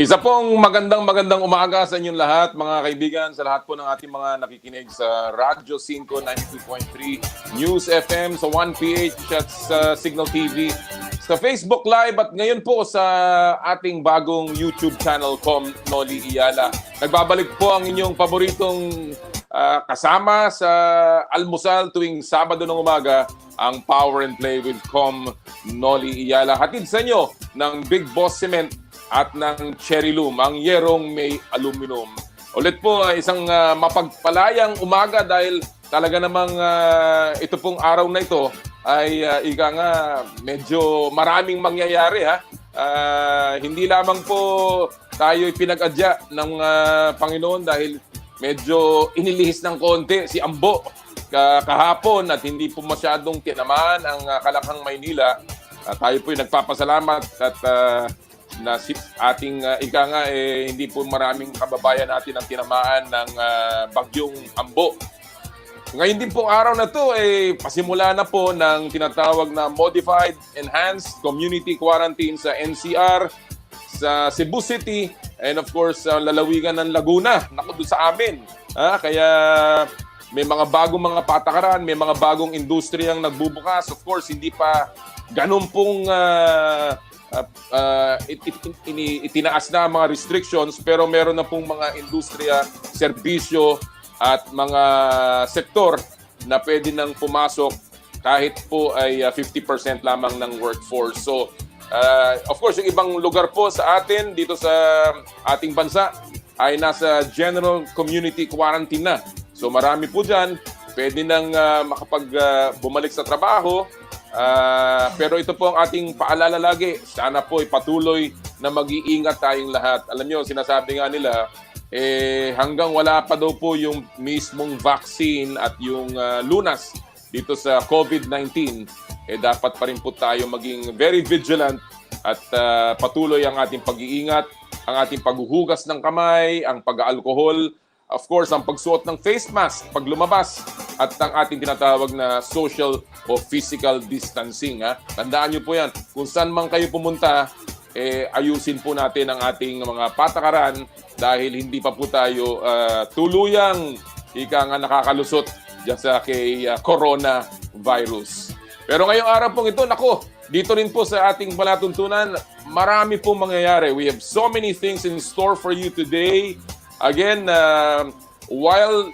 Isa pong magandang umaga sa inyong lahat, mga kaibigan, sa lahat po ng ating mga nakikinig sa Radyo 5 92.3, News FM, sa 1PH at sa Signal TV, sa Facebook Live at ngayon po sa ating bagong YouTube channel, Noli Eala. Nagbabalik po ang inyong paboritong kasama sa almusal tuwing Sabado ng umaga, ang Power and Play with Noli Eala. Hatid sa inyo ng Big Boss Cement at ng Cherry Loom, ang yerong may aluminum. Ulit po, isang mapagpalayang umaga dahil talaga namang ito pong araw na ito ay ika nga medyo maraming mangyayari. Hindi lamang po tayo pinag-adya ng Panginoon dahil medyo inilihis ng konti si Ambo kahapon at hindi po masyadong tinamaan ang Kalakhang, Maynila. Tayo po ay nagpapasalamat at na ating ika nga hindi po maraming kababayan natin ang tinamaan ng bagyong Ambo. Ngayon din po araw na to pasimula na po ng tinatawag na Modified Enhanced Community Quarantine sa NCR, sa Cebu City, and of course sa lalawigan ng Laguna. Naku, doon sa amin. Kaya may mga bagong mga patakaran, may mga bagong industriyang nagbubukas. Of course, hindi pa ganun pong itinaas na mga restrictions, pero meron na pong mga industriya, serbisyo at mga sektor na pwede nang pumasok kahit po ay 50% lamang ng workforce. So, of course, yung ibang lugar po sa atin, dito sa ating bansa, ay nasa general community quarantine na. So, marami po dyan, pwede nang bumalik sa trabaho. Pero ito po ang ating paalala lagi. Sana po patuloy na mag-iingat tayong lahat. Alam nyo, sinasabi nga nila, hanggang wala pa daw po yung mismong vaccine at yung lunas dito sa COVID-19, dapat pa rin po tayo maging very vigilant at patuloy ang ating pag-iingat, ang ating paghuhugas ng kamay, ang pag-aalkohol, of course, ang pagsuot ng face mask pag lumabas, at ang ating tinatawag na social o physical distancing. Tandaan nyo po yan. Kung saan man kayo pumunta, ayusin po natin ang ating mga patakaran dahil hindi pa po tayo tuluyang nakakalusot dyan sa kay coronavirus. Pero ngayong araw pong ito, nako, dito rin po sa ating palatuntunan, marami pong mangyayari. We have so many things in store for you today. Again, while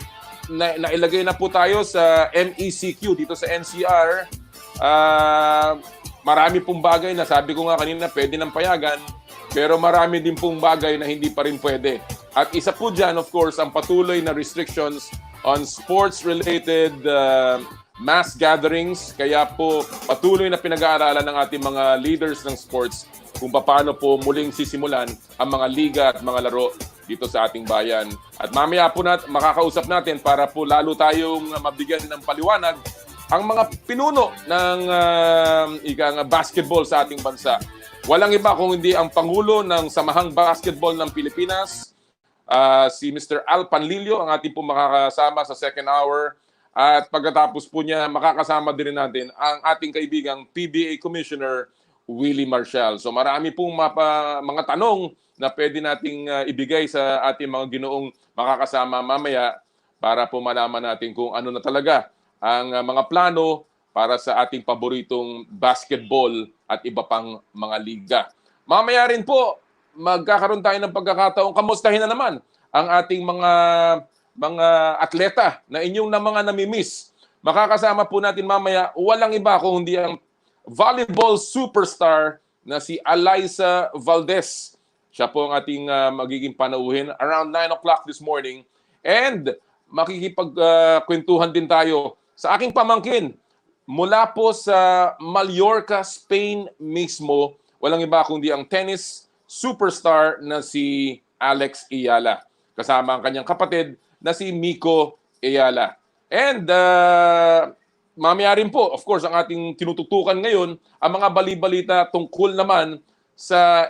nailagay na po tayo sa MECQ dito sa NCR, marami pong bagay na sabi ko nga kanina pwede nang payagan, pero marami din pong bagay na hindi pa rin pwede. At isa po dyan, of course, ang patuloy na restrictions on sports-related mass gatherings. Kaya po patuloy na pinag-aaralan ng ating mga leaders ng sports kung paano po muling sisimulan ang mga liga at mga laro dito sa ating bayan. At mamaya po makakausap natin para po lalo tayong mabigyan ng paliwanag ang mga pinuno ng basketball sa ating bansa. Walang iba kung hindi ang Pangulo ng Samahang Basketball ng Pilipinas, si Mr. Al Panlilio, ang ating po makakasama sa second hour. At pagkatapos po niya, makakasama din natin ang ating kaibigang PBA Commissioner WIllie Marcial. So marami pong mga tanong na pwede nating ibigay sa ating mga ginoong makakasama mamaya para po malaman natin kung ano na talaga ang mga plano para sa ating paboritong basketball at iba pang mga liga. Mamaya rin po, magkakaroon tayo ng pagkakataong kamustahin na naman ang ating mga atleta na inyong mga namimiss. Makakasama po natin mamaya, walang iba kung hindi ang volleyball superstar na si Alyssa Valdez. Siya po ang ating magiging panauhin around 9 o'clock this morning. And makikipagkwentuhan din tayo sa aking pamangkin mula po sa Mallorca, Spain mismo. Walang iba kundi ang tennis superstar na si Alex Eala. Kasama ang kanyang kapatid na si Miko Eala. And mamaya rin po, of course, ang ating tinututukan ngayon, ang mga bali-balita tungkol naman sa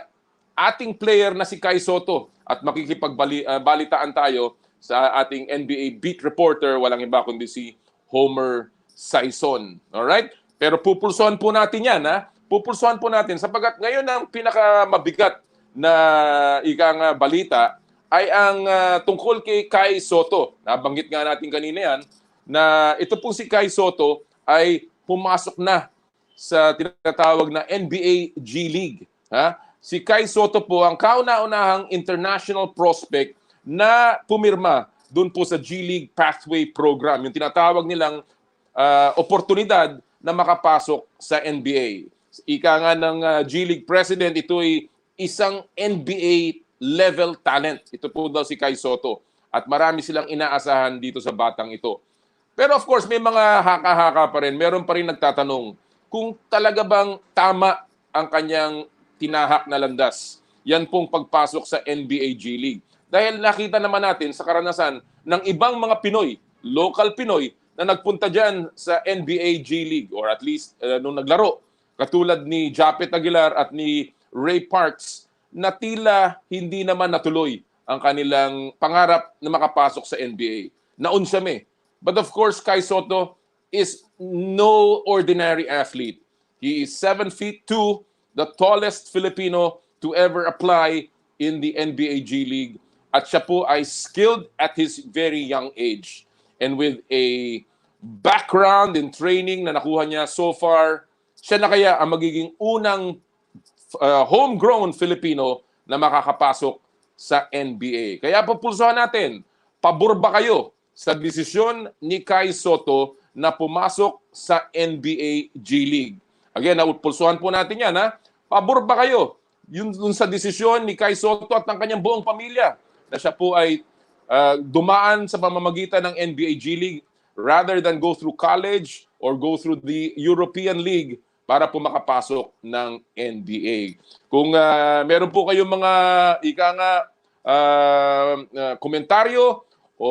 ating player na si Kai Sotto at makikipagbalitaan tayo sa ating NBA beat reporter, walang iba kundi si Homer Sayson. Alright? Pero pupulsuhan po natin yan. Pupulsuhan po natin sapagkat ngayon ang pinakamabigat na ika nga balita ay ang tungkol kay Kai Sotto. Nabanggit nga natin kanina yan na ito pong si Kai Sotto ay pumasok na sa tinatawag na NBA G League. Ha? Si Kai Sotto po ang kauna-unahang international prospect na pumirma doon po sa G League Pathway Program, yung tinatawag nilang oportunidad na makapasok sa NBA. Ika nga ng G League President, ito ay isang NBA level talent. Ito po daw si Kai Sotto. At marami silang inaasahan dito sa batang ito. Pero of course, may mga haka-haka pa rin. Meron pa rin nagtatanong kung talaga bang tama ang kanyang tinahak na landas. Yan pong pagpasok sa NBA G League. Dahil nakita naman natin sa karanasan ng ibang mga Pinoy, local Pinoy, na nagpunta dyan sa NBA G League or at least nung naglaro. Katulad ni Japet Aguilar at ni Ray Parks na tila hindi naman natuloy ang kanilang pangarap na makapasok sa NBA. Naunsame. But of course, Kai Sotto is no ordinary athlete. He is 7'2", the tallest Filipino to ever apply in the NBA G League. At siya po ay skilled at his very young age. And with a background in training na nakuha niya so far, siya na kaya ang magiging unang homegrown Filipino na makakapasok sa NBA. Kaya papulsuhan natin, pabor ba kayo sa desisyon ni Kai Sotto na pumasok sa NBA G League? Again, napulsuhan po natin yan. Ha? Pabor ba kayo yun sa desisyon ni Kai Sotto at ng kanyang buong pamilya na siya po ay dumaan sa pamamagitan ng NBA G League rather than go through college or go through the European League para po makapasok ng NBA. Kung meron po kayong mga komentaryo o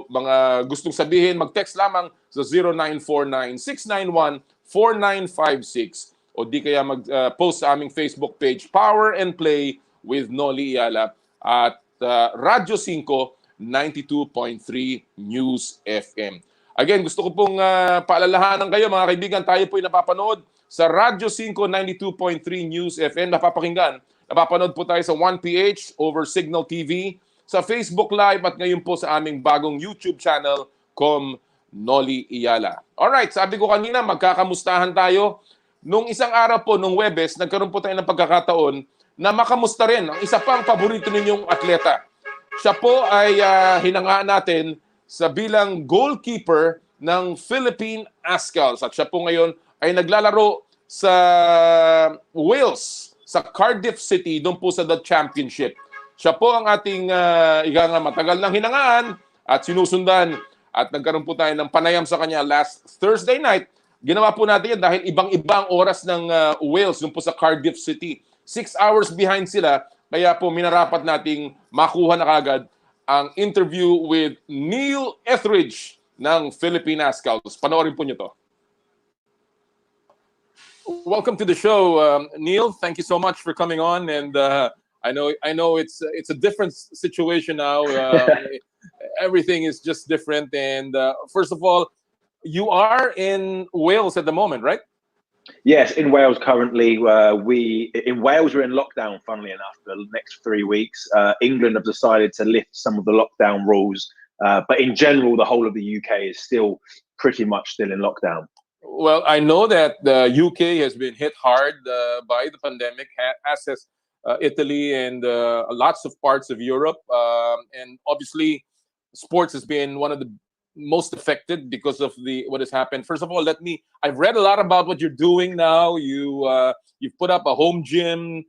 mga gustong sabihin, mag-text lamang sa 0949-691-4956 o di kaya mag-post sa aming Facebook page, Power and Play with Noli Eala at Radyo 5, 92.3 News FM. Again, gusto ko pong paalalahanan kayo mga kaibigan, tayo po'y napapanood sa Radyo 5, 92.3 News FM. Napapanood po tayo sa 1PH over Signal TV, sa Facebook Live at ngayon po sa aming bagong YouTube channel, Noli Eala. Alright, sabi ko kanina, magkakamustahan tayo. Nung isang araw po, nung Webes, nagkaroon po tayo ng pagkakataon na makamusta rin ang isa pang paborito ninyong atleta. Siya po ay hinangaan natin sa bilang goalkeeper ng Philippine Azkals. At siya po ngayon ay naglalaro sa Wales, sa Cardiff City, doon po sa The Championship. Siya po ang ating matagal ng hinangaan at sinusundan. At nagkaroon po tayo ng panayam sa kanya last Thursday night. Ginawa po natin yan dahil ibang-ibang oras ng Wales doon po sa Cardiff City. 6 hours behind sila. Kaya po minarapat nating makuha na kagad ang interview with Neil Etheridge ng Philippine Azkals. Panoorin po nyo to. Welcome to the show, Neil. Thank you so much for coming on. And I know it's a different situation now. Everything is just different. And first of all, you are in Wales at the moment, right? Yes, in Wales currently. We're in lockdown, funnily enough, for the next 3 weeks. England have decided to lift some of the lockdown rules. But in general, the whole of the UK is still pretty much still in lockdown. Well, I know that the UK has been hit hard by the pandemic, as has Italy and lots of parts of Europe. And obviously, sports has been one of the most affected because of what has happened. First of all, I've read a lot about what you're doing now. You've put up a home gym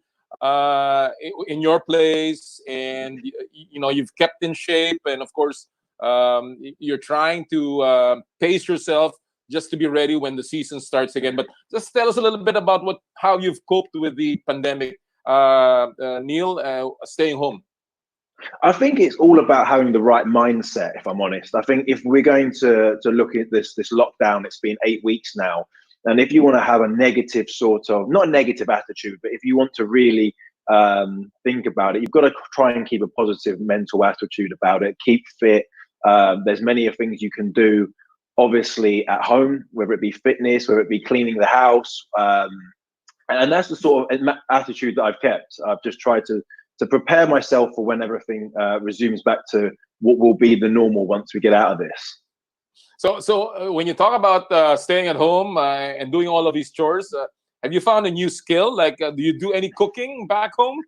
in your place, and you've kept in shape, and of course you're trying to pace yourself just to be ready when the season starts again. But just tell us a little bit about how you've coped with the pandemic, Neil, staying home. I think it's all about having the right mindset, if I'm honest. I think if we're going to look at this lockdown, it's been 8 weeks now. And if you want to have a negative not a negative attitude, but if you want to really think about it, you've got to try and keep a positive mental attitude about it. Keep fit. There's many things you can do, obviously, at home, whether it be fitness, whether it be cleaning the house, And that's the sort of attitude that I've kept. I've just tried to prepare myself for when everything resumes back to what will be the normal once we get out of this. So when you talk about staying at home and doing all of these chores, have you found a new skill? Like, do you do any cooking back home?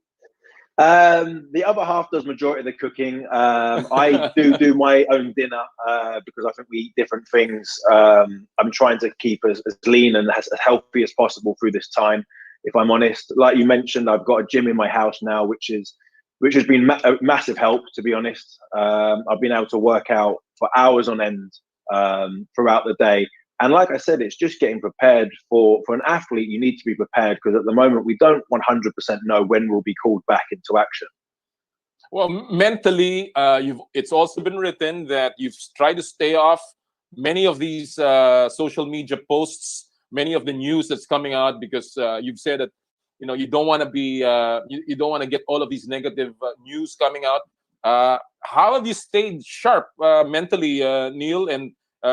The other half does majority of the cooking. I do my own dinner because I think we eat different things. I'm trying to keep as lean and as healthy as possible through this time. If I'm honest, like you mentioned, I've got a gym in my house now, which has been a massive help. To be honest, I've been able to work out for hours on end throughout the day. And like I said, it's just getting prepared for an athlete. You need to be prepared because at the moment we don't 100% know when we'll be called back into action. Well, mentally, it's also been written that you've tried to stay off many of these social media posts, many of the news that's coming out, because you've said that you don't want to be you don't want to get all of these negative news coming out. How have you stayed sharp mentally, Neil, and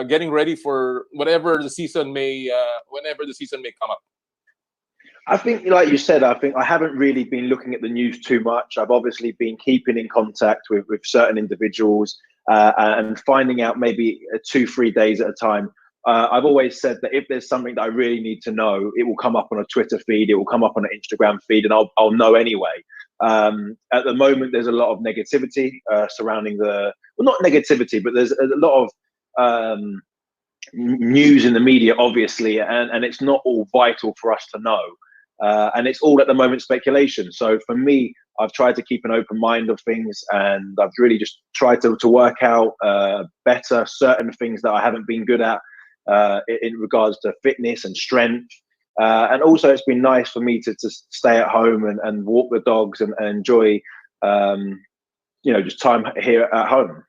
getting ready for whenever the season may come up? I think, like you said, I think I haven't really been looking at the news too much. I've obviously been keeping in contact with certain individuals and finding out maybe 2-3 days at a time. I've always said that if there's something that I really need to know, it will come up on a Twitter feed, it will come up on an Instagram feed, and I'll know anyway. At the moment, there's a lot of negativity surrounding not negativity, but there's a lot of news in the media, obviously, and it's not all vital for us to know. And it's all at the moment speculation. So for me, I've tried to keep an open mind of things, and I've really just tried to work out better certain things that I haven't been good at in regards to fitness and strength. And also it's been nice for me to stay at home and walk the dogs and enjoy, just time here at home.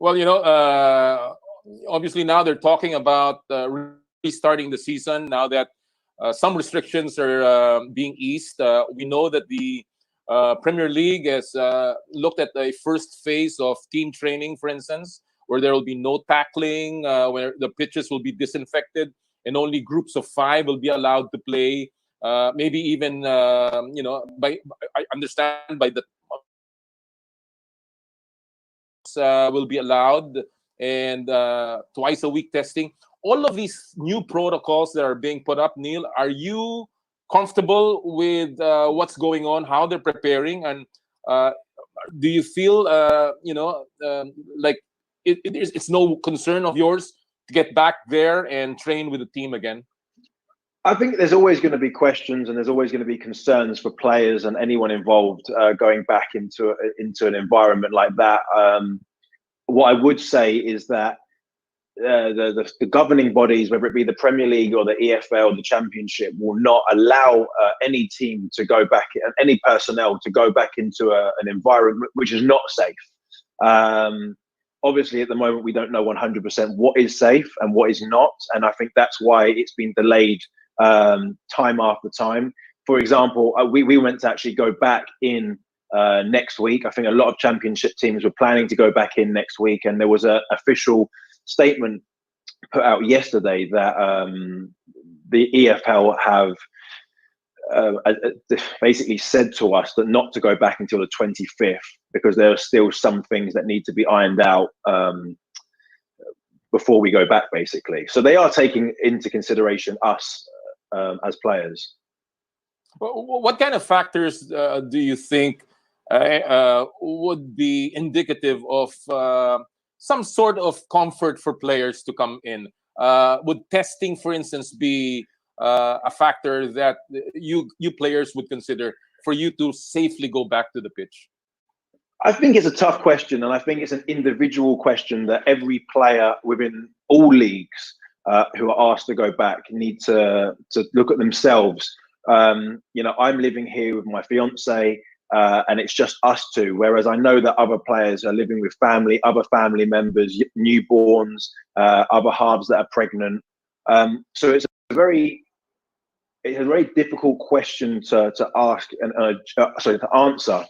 Well, obviously now they're talking about restarting the season now that some restrictions are being eased. We know that the Premier League has looked at a first phase of team training, for instance, where there will be no tackling, where the pitches will be disinfected, and only groups of 5 will be allowed to play. Maybe even, I understand by the will be allowed, and twice a week testing. All of these new protocols that are being put up, Neil, are you comfortable with what's going on, how they're preparing, and do you feel like it's no concern of yours to get back there and train with the team again? I think there's always going to be questions, and there's always going to be concerns for players and anyone involved going back into an environment like that. What I would say is that the governing bodies, whether it be the Premier League or the EFL, the Championship, will not allow any team to go back, any personnel to go back into an environment which is not safe. Obviously, at the moment, we don't know 100% what is safe and what is not, and I think that's why it's been delayed time after time. For example, we went to actually go back in next week. I think a lot of Championship teams were planning to go back in next week, and there was an official statement put out yesterday that the EFL have basically said to us that not to go back until the 25th because there are still some things that need to be ironed out before we go back, basically. So they are taking into consideration us as players. What kind of factors do you think would be indicative of some sort of comfort for players to come in? Would testing, for instance, be a factor that you players would consider for you to safely go back to the pitch? I think it's a tough question, and I think it's an individual question that every player within all leagues who are asked to go back need to look at themselves. I'm living here with my fiance, and it's just us two. Whereas I know that other players are living with family, other family members, newborns, other halves that are pregnant. So it's a very difficult question to ask and to answer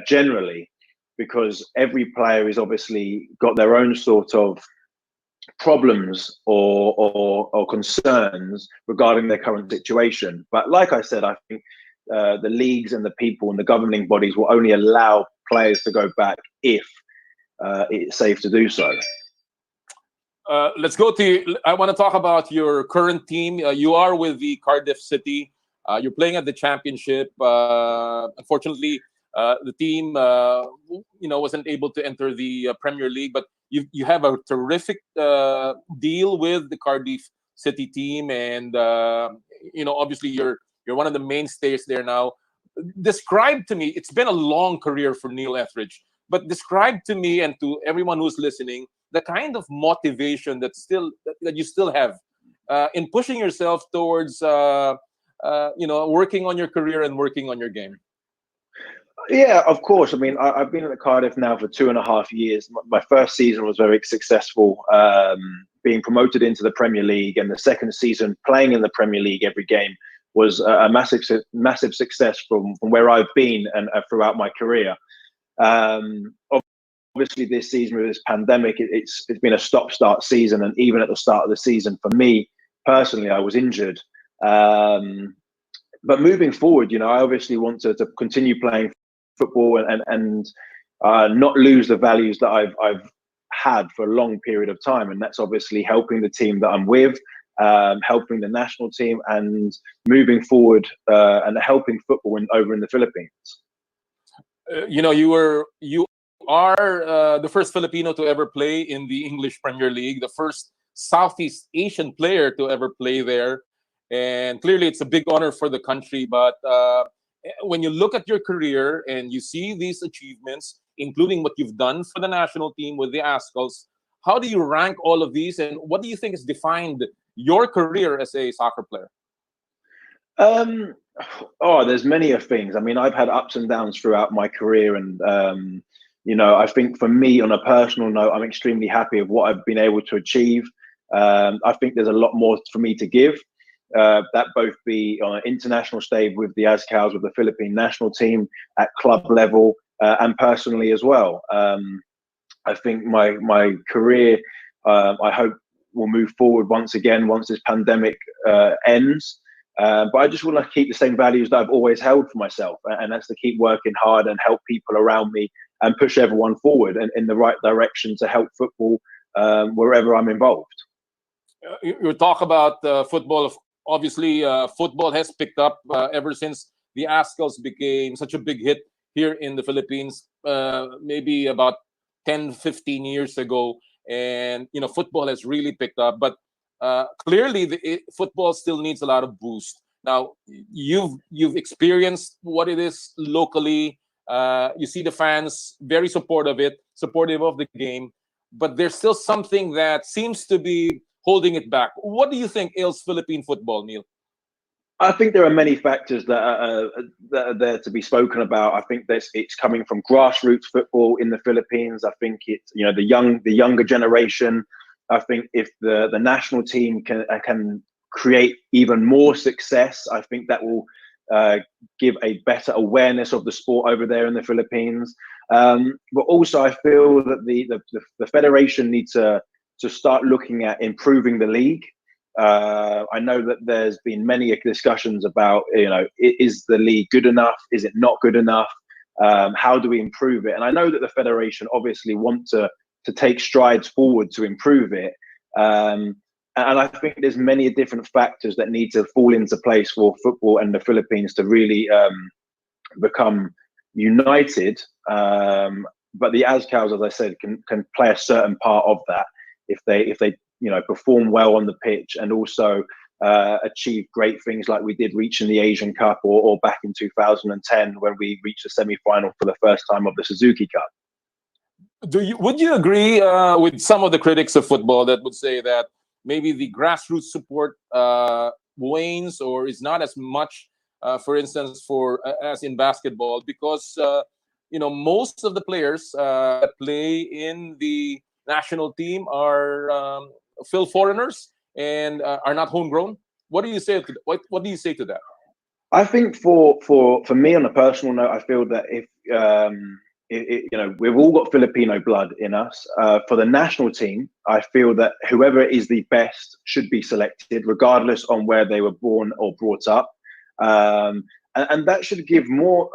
generally, because every player is obviously got their own sort of problems or concerns regarding their current situation. But like I said, I think the leagues and the people and the governing bodies will only allow players to go back if it's safe to do so. Let's go to. I want to talk about your current team. You are with the Cardiff City. You're playing at the championship. Unfortunately, the team, wasn't able to enter the Premier League. But you have a terrific deal with the Cardiff City team, and obviously you're one of the mainstays there now. Describe to me. It's been a long career for Neil Etheridge, but describe to me and to everyone who's listening the kind of motivation that you still have in pushing yourself towards working on your career and working on your game. Yeah, of course. I mean, I've been at the Cardiff now for 2.5 years. My first season was very successful, being promoted into the Premier League, and the second season playing in the Premier League every game was a massive success from where I've been and throughout my career. Obviously, this season with this pandemic, it's been a stop-start season, and even at the start of the season, for me personally, I was injured. But moving forward, I obviously want to continue playing football and not lose the values that I've had for a long period of time, and that's obviously helping the team that I'm with, helping the national team, and moving forward and helping football over in the Philippines. You are the first Filipino to ever play in the English Premier League, the first Southeast Asian player to ever play there, and clearly it's a big honor for the country. But when you look at your career and you see these achievements, including what you've done for the national team with the Azkals, how do you rank all of these, and what do you think has defined your career as a soccer player? There's many of things. I mean, I've had ups and downs throughout my career, and I think for me, on a personal note, I'm extremely happy of what I've been able to achieve. I think there's a lot more for me to give. That both be on an international stage with the Azkals, with the Philippine national team, at club level, and personally as well. I think my career, I hope, will move forward once again once this pandemic ends. But I just want to keep the same values that I've always held for myself, and that's to keep working hard and help people around me and push everyone forward and in the right direction to help football wherever I'm involved. You talk about football. Obviously, football has picked up ever since the Azkals became such a big hit here in the Philippines, maybe about 10-15 years ago. And, football has really picked up. But clearly, football still needs a lot of boost. Now, you've experienced what it is locally. You see the fans very supportive of the game. But there's still something that seems to be holding it back. What do you think ails Philippine football, Neil? I think there are many factors that are there to be spoken about. I think it's coming from grassroots football in the Philippines. I think it's the younger generation. I think if the national team can create even more success, I think that will give a better awareness of the sport over there in the Philippines. But also, I feel that the federation needs to start looking at improving the league. I know that there's been many discussions about, is the league good enough? Is it not good enough? How do we improve it? And I know that the federation obviously want to take strides forward to improve it. And I think there's many different factors that need to fall into place for football and the Philippines to really become united. But the Azkals, as I said, can play a certain part of that if they perform well on the pitch, and also achieve great things like we did reaching the Asian Cup, or back in 2010 when we reached the semi-final for the first time of the Suzuki Cup. Would you agree with some of the critics of football that would say that maybe the grassroots support wanes or is not as much, for instance, as in basketball, because most of the players that play in the national team are still foreigners and are not homegrown? What do you say to what do you say to that? I think for me, on a personal note, I feel that if we've all got Filipino blood in us. For the national team, I feel that whoever is the best should be selected, regardless on where they were born or brought up. And that should give more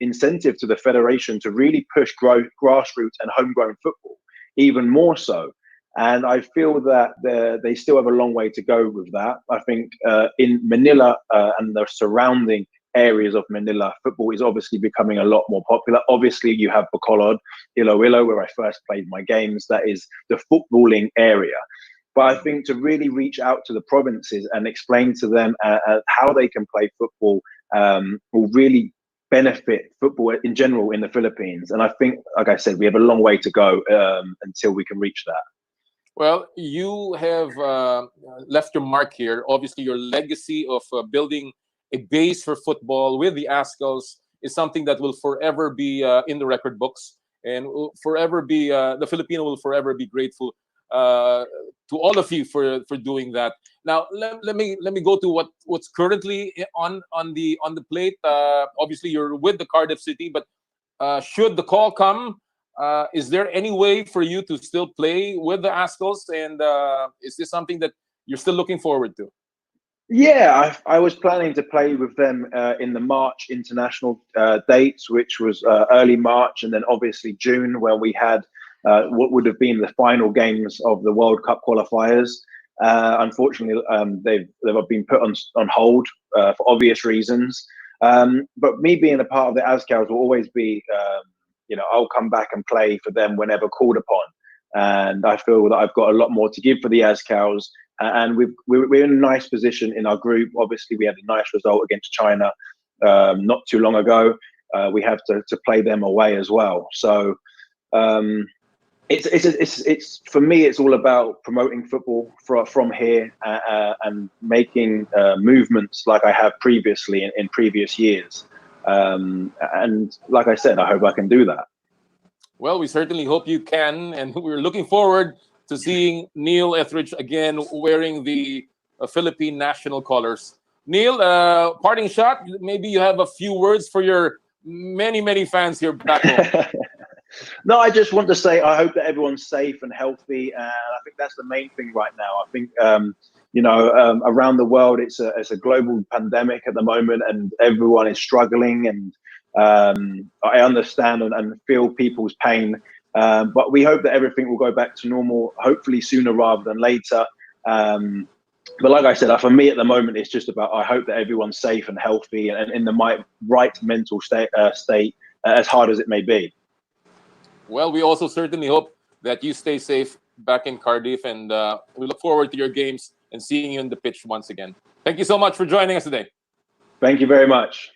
incentive to the federation to really push grassroots and homegrown football, even more so. And I feel that they still have a long way to go with that. I think in Manila and the surrounding areas of Manila, football is obviously becoming a lot more popular. Obviously, you have Bacolod, Iloilo, where I first played my games. That is the footballing area. But I think to really reach out to the provinces and explain to them how they can play football will really benefit football in general in the Philippines. And I think, like I said, we have a long way to go until we can reach that. Well, you have left your mark here. Obviously, your legacy of building a base for football with the Azkals is something that will forever be in the record books, and will forever be the Filipino will forever be grateful to all of you for doing that. Now, let me go to what's currently on the plate. Obviously, you're with the Cardiff City, but should the call come, is there any way for you to still play with the Azkals? And is this something that you're still looking forward to? Yeah, I was planning to play with them in the March international dates, which was early March, and then obviously June, where we had what would have been the final games of the World Cup qualifiers. Unfortunately, they've been put on hold for obvious reasons. But me being a part of the Azkals will always be, I'll come back and play for them whenever called upon. And I feel that I've got a lot more to give for the Azkals. And we're in a nice position in our group. Obviously, we had a nice result against China not too long ago. We have to play them away as well. So it's for me, it's all about promoting football from here and making movements like I have previously in previous years. And like I said, I hope I can do that. Well, we certainly hope you can, and we're looking forward to seeing Neil Etheridge again wearing the Philippine national colors. Neil, parting shot. Maybe you have a few words for your many fans here back home. No, I just want to say I hope that everyone's safe and healthy, and I think that's the main thing right now. I think around the world it's a global pandemic at the moment, and everyone is struggling. And I understand and feel people's pain, but we hope that everything will go back to normal, hopefully sooner rather than later. But like I said, for me at the moment, it's just about I hope that everyone's safe and healthy and in the right mental state, as hard as it may be. Well, we also certainly hope that you stay safe back in Cardiff, and we look forward to your games and seeing you on the pitch once again. Thank you so much for joining us today. Thank you very much.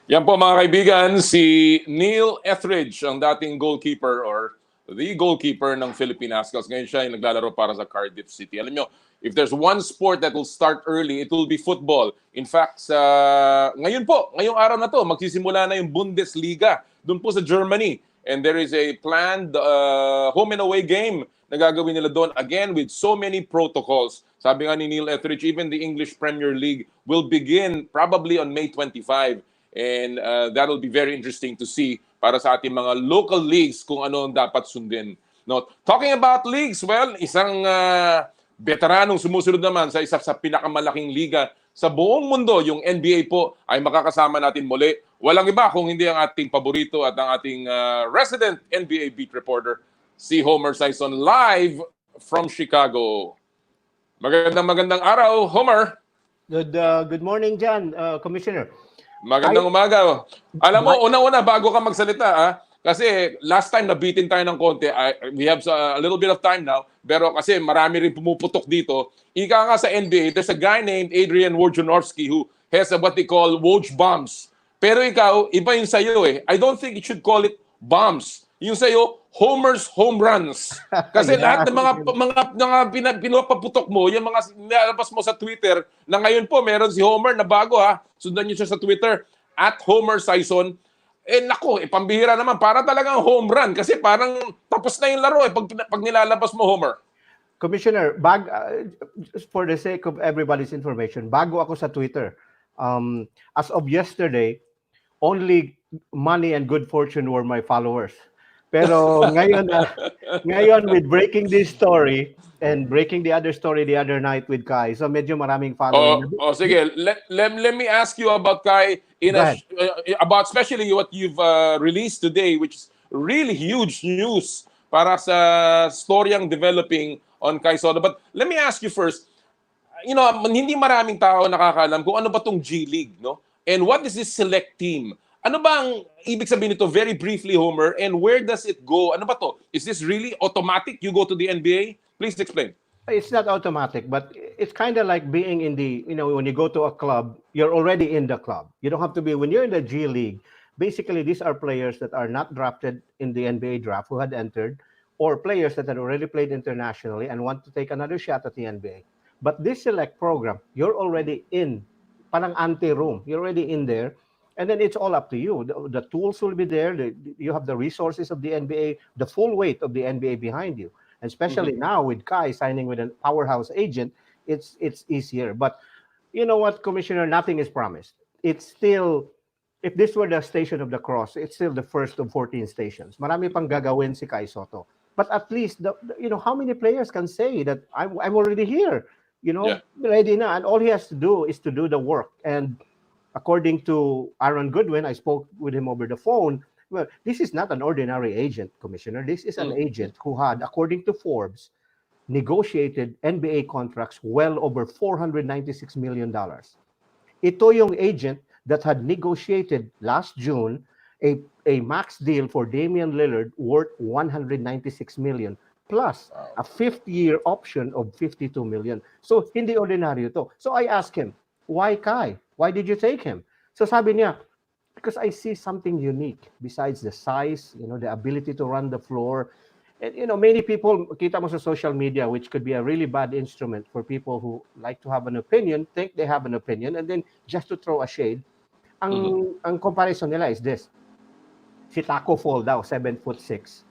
Yan po mga kaibigan, si Neil Etheridge, ang dating goalkeeper or the goalkeeper ng Philippine Azkals. Ngayon siya ay naglalaro para sa Cardiff City. Alam nyo, if there's one sport that will start early, it will be football. In fact, ngayong araw na to, magsisimula na yung Bundesliga doon po sa Germany. And there is a planned home and away game na gagawin nila doon, again with so many protocols. Sabi nga ni Neil Etheridge, even the English Premier League will begin probably on May 25. And that'll be very interesting to see para sa ating mga local leagues kung ano ang dapat sundin. No? Talking about leagues, well, isang veteranong sumusunod naman sa isa sa pinakamalaking liga sa buong mundo, yung NBA po, ay makakasama natin muli. Walang iba kung hindi ang ating paborito at ang ating resident NBA beat reporter, si Homer Sayson, live from Chicago. Magandang araw, Homer. Good morning, John, Commissioner. Magandang umaga. Alam mo, una-una, bago ka magsalita, kasi last time nabitin tayo ng konti, we have a little bit of time now, pero kasi marami rin pumuputok dito. Ika nga sa NBA, there's a guy named Adrian Wojnarowski who has what they call Woj bombs. Pero ikaw, iba yung sa'yo eh. I don't think you should call it bombs. Yung sa'yo, Homer's home runs. Kasi lahat ng mga pinapaputok mo, yung mga nilalabas mo sa Twitter, na ngayon po meron si Homer na bago sundan niyo siya sa Twitter, at Homer Sayson. Nako, pambihira naman, para talagang home run. Kasi parang tapos na yung laro pag nilalabas mo, Homer. Commissioner, for the sake of everybody's information, bago ako sa Twitter. As of yesterday, only money and good fortune were my followers. Pero ngayon, ngayon with breaking this story and breaking the other story the other night with Kai, so medyo maraming following. Sige. Let me ask you about Kai Go ahead. about especially what you've released today, which is really huge news para sa storyang developing on Kai Sotto. But let me ask you first, hindi maraming tao nakakaalam kung ano ba tong G League, no? And what is this select team? Ano ba ang ibig sabihin nito very briefly, Homer? And where does it go? Ano ba to? Is this really automatic? You go to the NBA? Please explain. It's not automatic, but it's kind of like being in the, when you go to a club, you're already in the club. You don't have to be, when you're in the G League, basically these are players that are not drafted in the NBA draft who had entered, or players that had already played internationally and want to take another shot at the NBA. But this select program, you're already in, parang ante-room. You're already in there. And then it's all up to you. The tools will be there. You have the resources of the NBA, the full weight of the NBA behind you. And especially now with Kai signing with a powerhouse agent, it's easier. But you know what, Commissioner, nothing is promised. It's still, if this were the Station of the Cross, it's still the first of 14 stations. Marami pang gagawin si Kai Sotto. But at least, how many players can say that I'm already here? Ready na. And all he has to do is to do the work. And according to Aaron Goodwin, I spoke with him over the phone. Well, this is not an ordinary agent, Commissioner. This is an agent who had, according to Forbes, negotiated NBA contracts well over $496 million. Ito yung agent that had negotiated last June a max deal for Damian Lillard worth $196 million plus a fifth-year option of $52 million. So, hindi ordinaryo to. So, I asked him, why Kai? Why did you take him? So, sabi niya, because I see something unique besides the size, the ability to run the floor. And, many people, kita mo sa social media, which could be a really bad instrument for people who like to have an opinion, think they have an opinion, and then just to throw a shade. Ang comparison nila is this. Si Taco Fall daw, 7'6",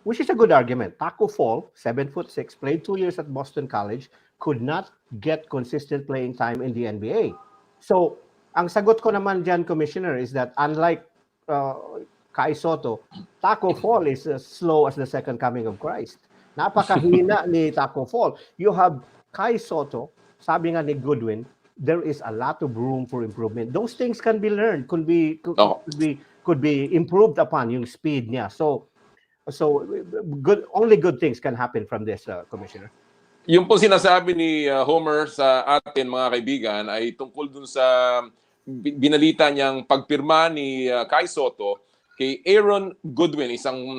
which is a good argument. Taco Fall, 7'6", played 2 years at Boston College, could not get consistent playing time in the NBA. So, ang sagot ko naman dyan, Commissioner, is that unlike Kai Sotto, Taco Fall is as slow as the second coming of Christ. Napakahina ni Taco Fall. You have Kai Sotto, sabi nga ni Goodwin, there is a lot of room for improvement. Those things can be learned, could be improved upon, yung speed niya. So only good things can happen from this, Commissioner. Yung po sinasabi ni Homer sa atin, mga kaibigan, ay tungkol dun sa binalita niyang pagpirma ni Kai Sotto kay Aaron Goodwin, isang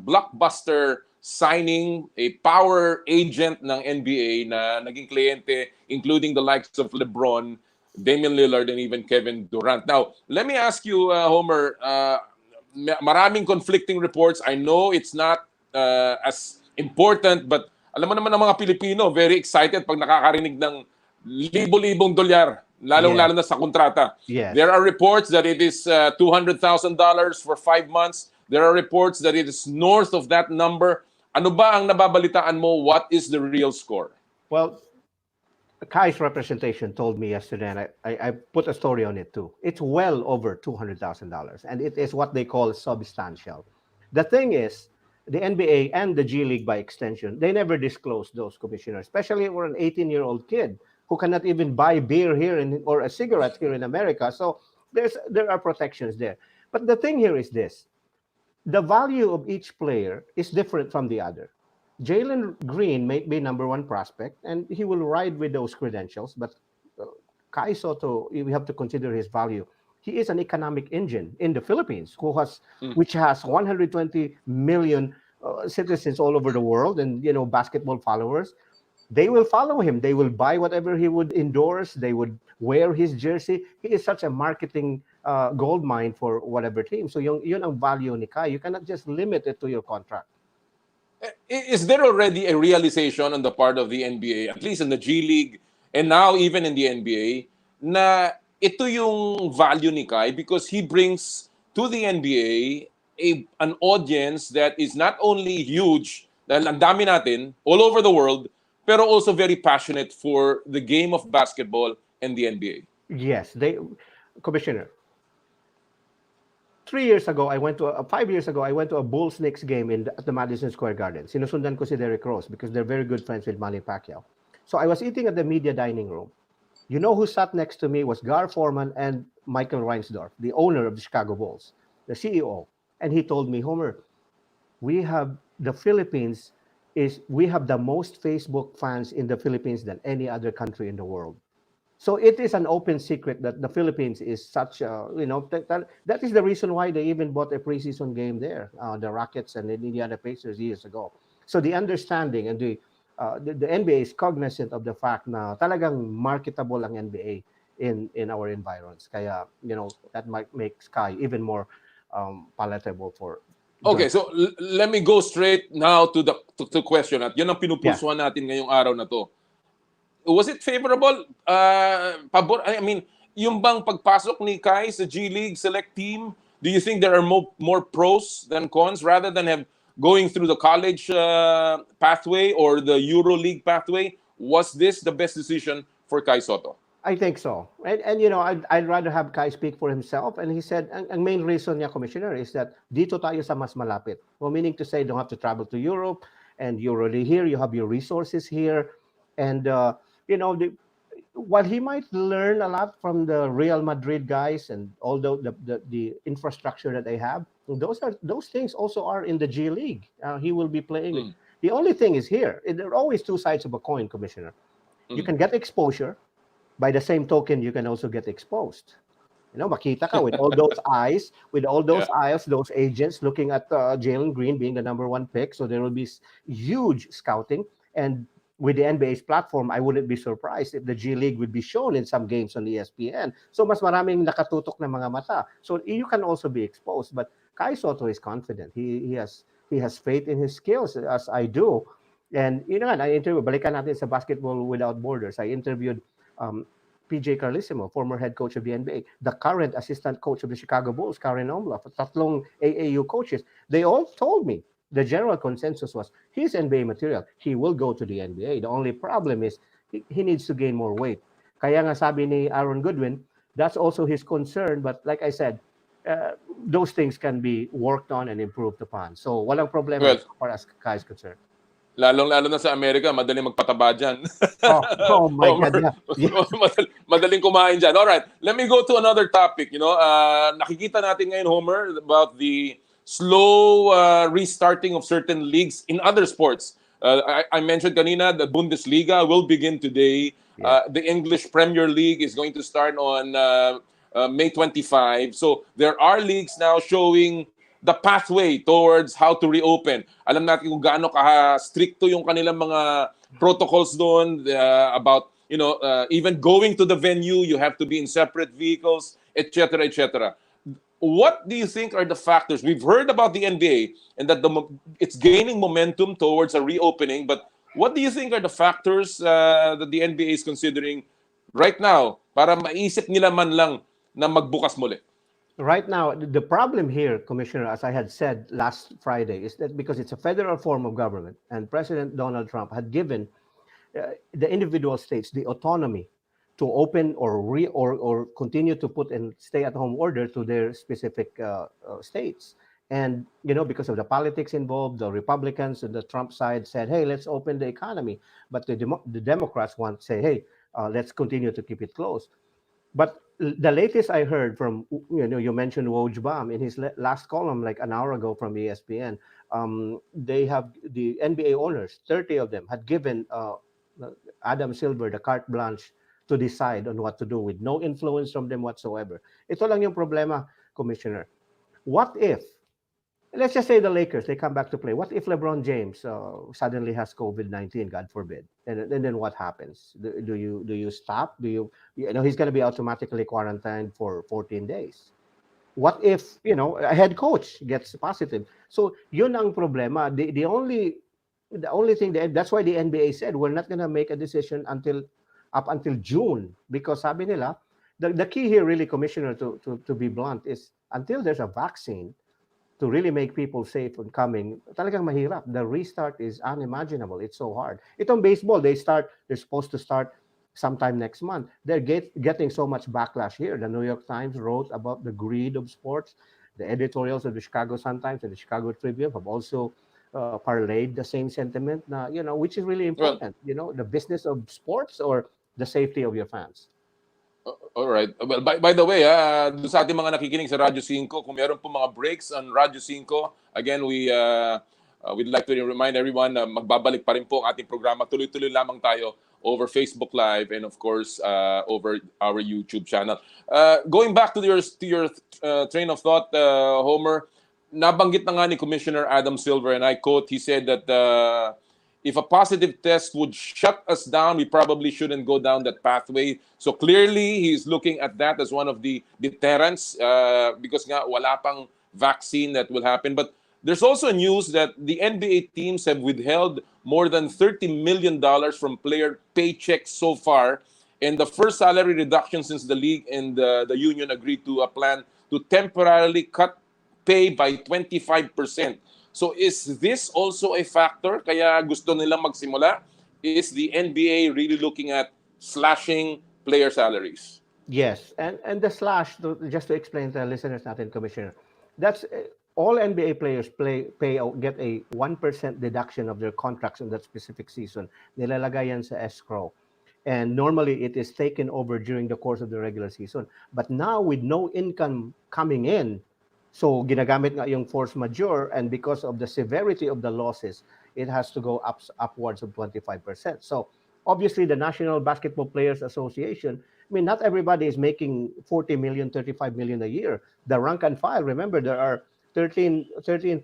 blockbuster signing, a power agent ng NBA na naging kliyente, including the likes of LeBron, Damian Lillard, and even Kevin Durant. Now, let me ask you, Homer, maraming conflicting reports. I know it's not as important, but alam mo naman ng mga Pilipino, very excited pag nakakarinig ng libo-libong dolyar, lalong-lalo na sa kontrata. Yes. There are reports that it is $200,000 for 5 months. There are reports that it is north of that number. Ano ba ang nababalitaan mo? What is the real score? Well, Kai's representation told me yesterday, and I put a story on it too. It's well over $200,000, and it is what they call substantial. The thing is, the NBA and the G League by extension, they never disclose those, Commissioners, especially for an 18-year-old kid who cannot even buy beer here or a cigarette here in America. So there are protections there. But the thing here is this. The value of each player is different from the other. Jalen Green may be number one prospect, and he will ride with those credentials. But Kai Sotto, we have to consider his value. He is an economic engine in the Philippines, which has 120 million citizens all over the world, and basketball followers. They will follow him. They will buy whatever he would endorse. They would wear his jersey. He is such a marketing gold mine for whatever team. So yun ang value ni Kai. You cannot just limit it to your contract. Is there already a realization on the part of the NBA, at least in the G League, and now even in the NBA, na ito yung value ni Kai because he brings to the NBA an audience that is not only huge, dahil ang dami natin, all over the world, pero also very passionate for the game of basketball and the NBA. Yes, Commissioner, 3 years ago, 5 years ago, I went to a Bulls Knicks game at the Madison Square Garden. Sinusundan ko si Derrick Rose because they're very good friends with Manny Pacquiao. So I was eating at the media dining room. You know who sat next to me was Gar Forman and Michael Reinsdorf, the owner of the Chicago Bulls, the CEO. And he told me, Homer, we have the Philippines we have the most Facebook fans in the Philippines than any other country in the world. So it is an open secret that the Philippines is such a, that is the reason why they even bought a preseason game there, the Rockets and the Indiana Pacers years ago. So the understanding and the NBA is cognizant of the fact na talagang marketable ang NBA in our environs. Kaya, that might make Sky even more palatable for. Okay, so let me go straight now to the question. At yun ang pinupulsuhan natin ngayong araw na to. Was it favorable? I mean, yung bang pagpasok ni Kai sa G League select team, do you think there are more pros than cons rather than going through the college pathway or the Euro League pathway? Was this the best decision for Kai Sotto? I think so. And I'd rather have Kai speak for himself. And he said, ang main reason niya, Commissioner, is that dito tayo sa mas malapit. Well, meaning to say, don't have to travel to Europe, and you're already here, you have your resources here. And, while he might learn a lot from the Real Madrid guys and although the infrastructure that they have, those things also are in the G League. He will be playing. The only thing is here, there are always two sides of a coin, Commissioner. You can get exposure. By the same token, you can also get exposed. Makita ka with all those eyes, those agents looking at Jalen Green being the #1 pick. So there will be huge scouting. And with the NBA's platform, I wouldn't be surprised if the G League would be shown in some games on ESPN. So mas maraming nakatutok na mga mata. So you can also be exposed. But Kai Sotto is confident. He has faith in his skills, as I do. And balikan natin sa Basketball Without Borders. I interviewed PJ Carlissimo, former head coach of the NBA, the current assistant coach of the Chicago Bulls, Karen Omla, tatlong AAU coaches. They all told me the general consensus was he's NBA material. He will go to the NBA. The only problem is he needs to gain more weight. Kaya nga sabi ni Aaron Goodwin, that's also his concern. But like I said, those things can be worked on and improved upon. So walang problema as far as Kai is concerned. Lalong-lalo na sa Amerika, madaling magpataba dyan. Oh my God. Yeah. Madaling kumain dyan. All right, let me go to another topic. Nakikita natin ngayon, Homer, about the slow restarting of certain leagues in other sports. I mentioned kanina, the Bundesliga will begin today. Yeah. The English Premier League is going to start on May 25. So there are leagues now showing the pathway towards how to reopen. Alam natin kung gaano ka-stricto yung kanilang mga protocols doon about, even going to the venue, you have to be in separate vehicles, etc., etc. What do you think are the factors? We've heard about the NBA and that it's gaining momentum towards a reopening, but what do you think are the factors that the NBA is considering right now para maisip nila man lang na magbukas muli? Right now, the problem here, Commissioner, as I had said last Friday, is that because it's a federal form of government and President Donald Trump had given the individual states the autonomy to open or continue to put in stay-at-home order to their specific states. And, because of the politics involved, the Republicans and the Trump side said, hey, let's open the economy. But the Democrats want to say, hey, let's continue to keep it closed. But the latest I heard from, you mentioned Woj Baum in his last column like an hour ago from ESPN, they have the NBA owners, 30 of them, had given Adam Silver the carte blanche to decide on what to do with no influence from them whatsoever. Ito lang yung problema, Commissioner. What if, let's just say the Lakers, they come back to play. What if LeBron James suddenly has COVID-19, God forbid? And then what happens? Do you stop? He's going to be automatically quarantined for 14 days. What if, a head coach gets positive? So yun ang problema. The only thing, that's why the NBA said, we're not going to make a decision up until June. Because sabi nila, the key here really, Commissioner, to be blunt, is until there's a vaccine, to really make people safe and coming, talagang mahirap. The restart is unimaginable. It's so hard. Itong baseball, they're supposed to start sometime next month. They're getting so much backlash here. The New York Times wrote about the greed of sports. The editorials of the Chicago Sun-Times and the Chicago Tribune have also parlayed the same sentiment na, which is really Well, important, the business of sports or the safety of your fans. all right. Well, by the way, doon sa ating mga nakikinig sa Radyo 5, kung meron po mga breaks on Radyo 5, again, we'd like to remind everyone na magbabalik pa rin po ang ating programa. Tuloy-tuloy lamang tayo over Facebook Live and of course over our YouTube channel. Going back to your train of thought, Homer, nabanggit na nga ni Commissioner Adam Silver, and I quote, he said that if a positive test would shut us down, we probably shouldn't go down that pathway. So clearly, he's looking at that as one of the deterrents because nga wala pang vaccine that will happen. But there's also news that the NBA teams have withheld more than $30 million from player paychecks so far. And the first salary reduction since the league and the union agreed to a plan to temporarily cut pay by 25%. So is this also a factor? Kaya gusto nilang magsimula? Is the NBA really looking at slashing player salaries? Yes, and the slash, just to explain to the listeners natin, Commissioner, that's all NBA players get a 1% deduction of their contracts in that specific season. Nilalagay yan sa escrow. And normally it is taken over during the course of the regular season. But now with no income coming in, so ginagamit nga yung force majeure, and because of the severity of the losses, it has to go upwards of 25%. So obviously the National Basketball Players Association, I mean, not everybody is making 40 million, 35 million a year. The rank and file, remember, there are 13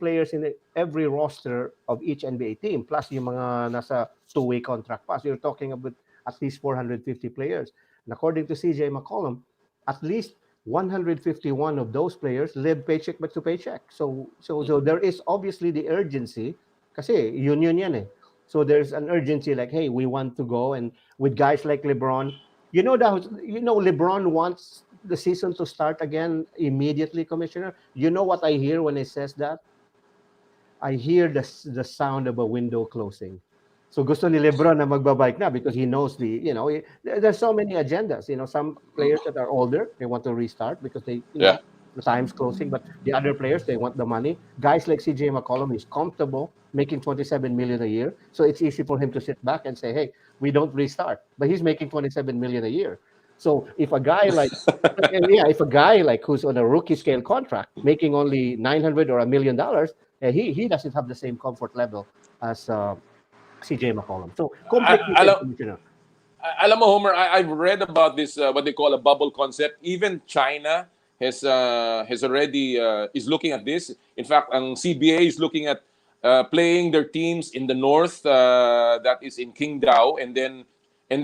players in every roster of each NBA team, plus yung mga nasa two-way contract pass. You're talking about at least 450 players. And according to CJ McCollum, at least 151 of those players live paycheck to paycheck. So there is obviously the urgency, kasi union yan eh. So there's an urgency like, hey, we want to go, and with guys like LeBron, LeBron wants the season to start again immediately, Commissioner. You know what I hear when he says that? I hear the sound of a window closing. So gusto ni LeBron na magbabike na because he knows there's so many agendas. Some players that are older, they want to restart because the time's closing. But the other players, they want the money. Guys like CJ McCollum is comfortable making $27 million a year. So it's easy for him to sit back and say, hey, we don't restart. But he's making $27 million a year. So if a guy like, who's on a rookie scale contract, making only $900 or $1 million, he doesn't have the same comfort level as CJ McCollum. So complicated. Alam mo, Homer, I've read about this, what they call a bubble concept. Even China has already is looking at this. In fact, ang CBA is looking at playing their teams in the north, that is in Qingdao, and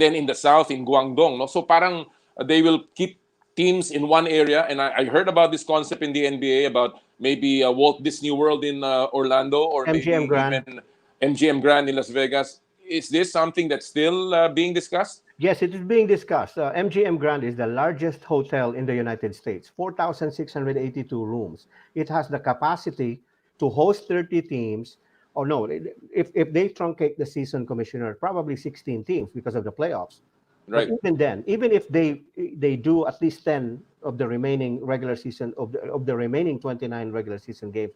then in the south in Guangdong. No? So parang they will keep teams in one area. And I heard about this concept in the NBA about maybe Walt Disney World in Orlando, or MGM maybe Grand. even MGM Grand in Las Vegas. Is this something that's still being discussed? Yes, it is being discussed. MGM Grand is the largest hotel in the United States, 4,682 rooms. It has the capacity to host 30 teams. Or no, if they truncate the season, Commissioner, probably 16 teams because of the playoffs. Right. But even then, even if they do at least 10 of the remaining regular season of the remaining 29 regular season games,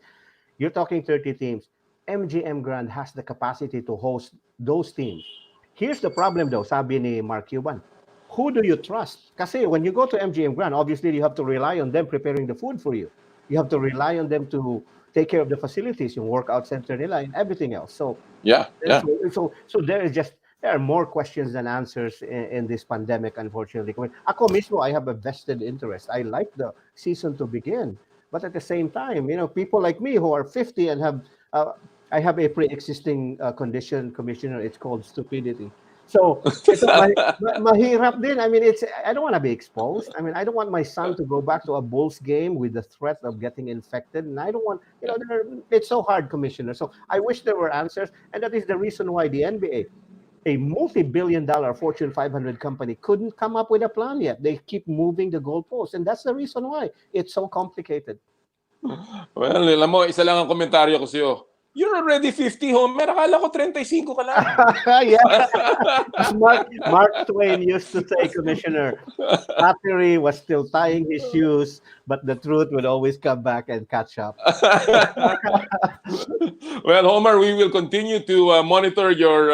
you're talking 30 teams. MGM Grand has the capacity to host those teams. Here's the problem though, sabi ni Mark Cuban. Who do you trust? Kasi when you go to MGM Grand, obviously you have to rely on them preparing the food for you. You have to rely on them to take care of the facilities, yung workout center nila, and everything else. So So there are more questions than answers in this pandemic, unfortunately. Ako mismo, I have a vested interest. I like the season to begin, but at the same time, people like me who are 50 and have I have a pre-existing condition, Commissioner. It's called stupidity. So mahirap din. I mean, I don't want to be exposed. I mean, I don't want my son to go back to a Bulls game with the threat of getting infected, and I don't want, it's so hard, Commissioner. So I wish there were answers, and that is the reason why the NBA, a multi-billion-dollar Fortune 500 company, couldn't come up with a plan yet. They keep moving the goalposts, and that's the reason why it's so complicated. Well, alam mo, isa lang ang komentaryo ko sa'yo. You're already 50, Homer. Akala ko 35 ka lang. Yeah. As Mark Twain used to say, Commissioner, flattery was still tying his shoes, but the truth would always come back and catch up. Well, Homer, we will continue to monitor your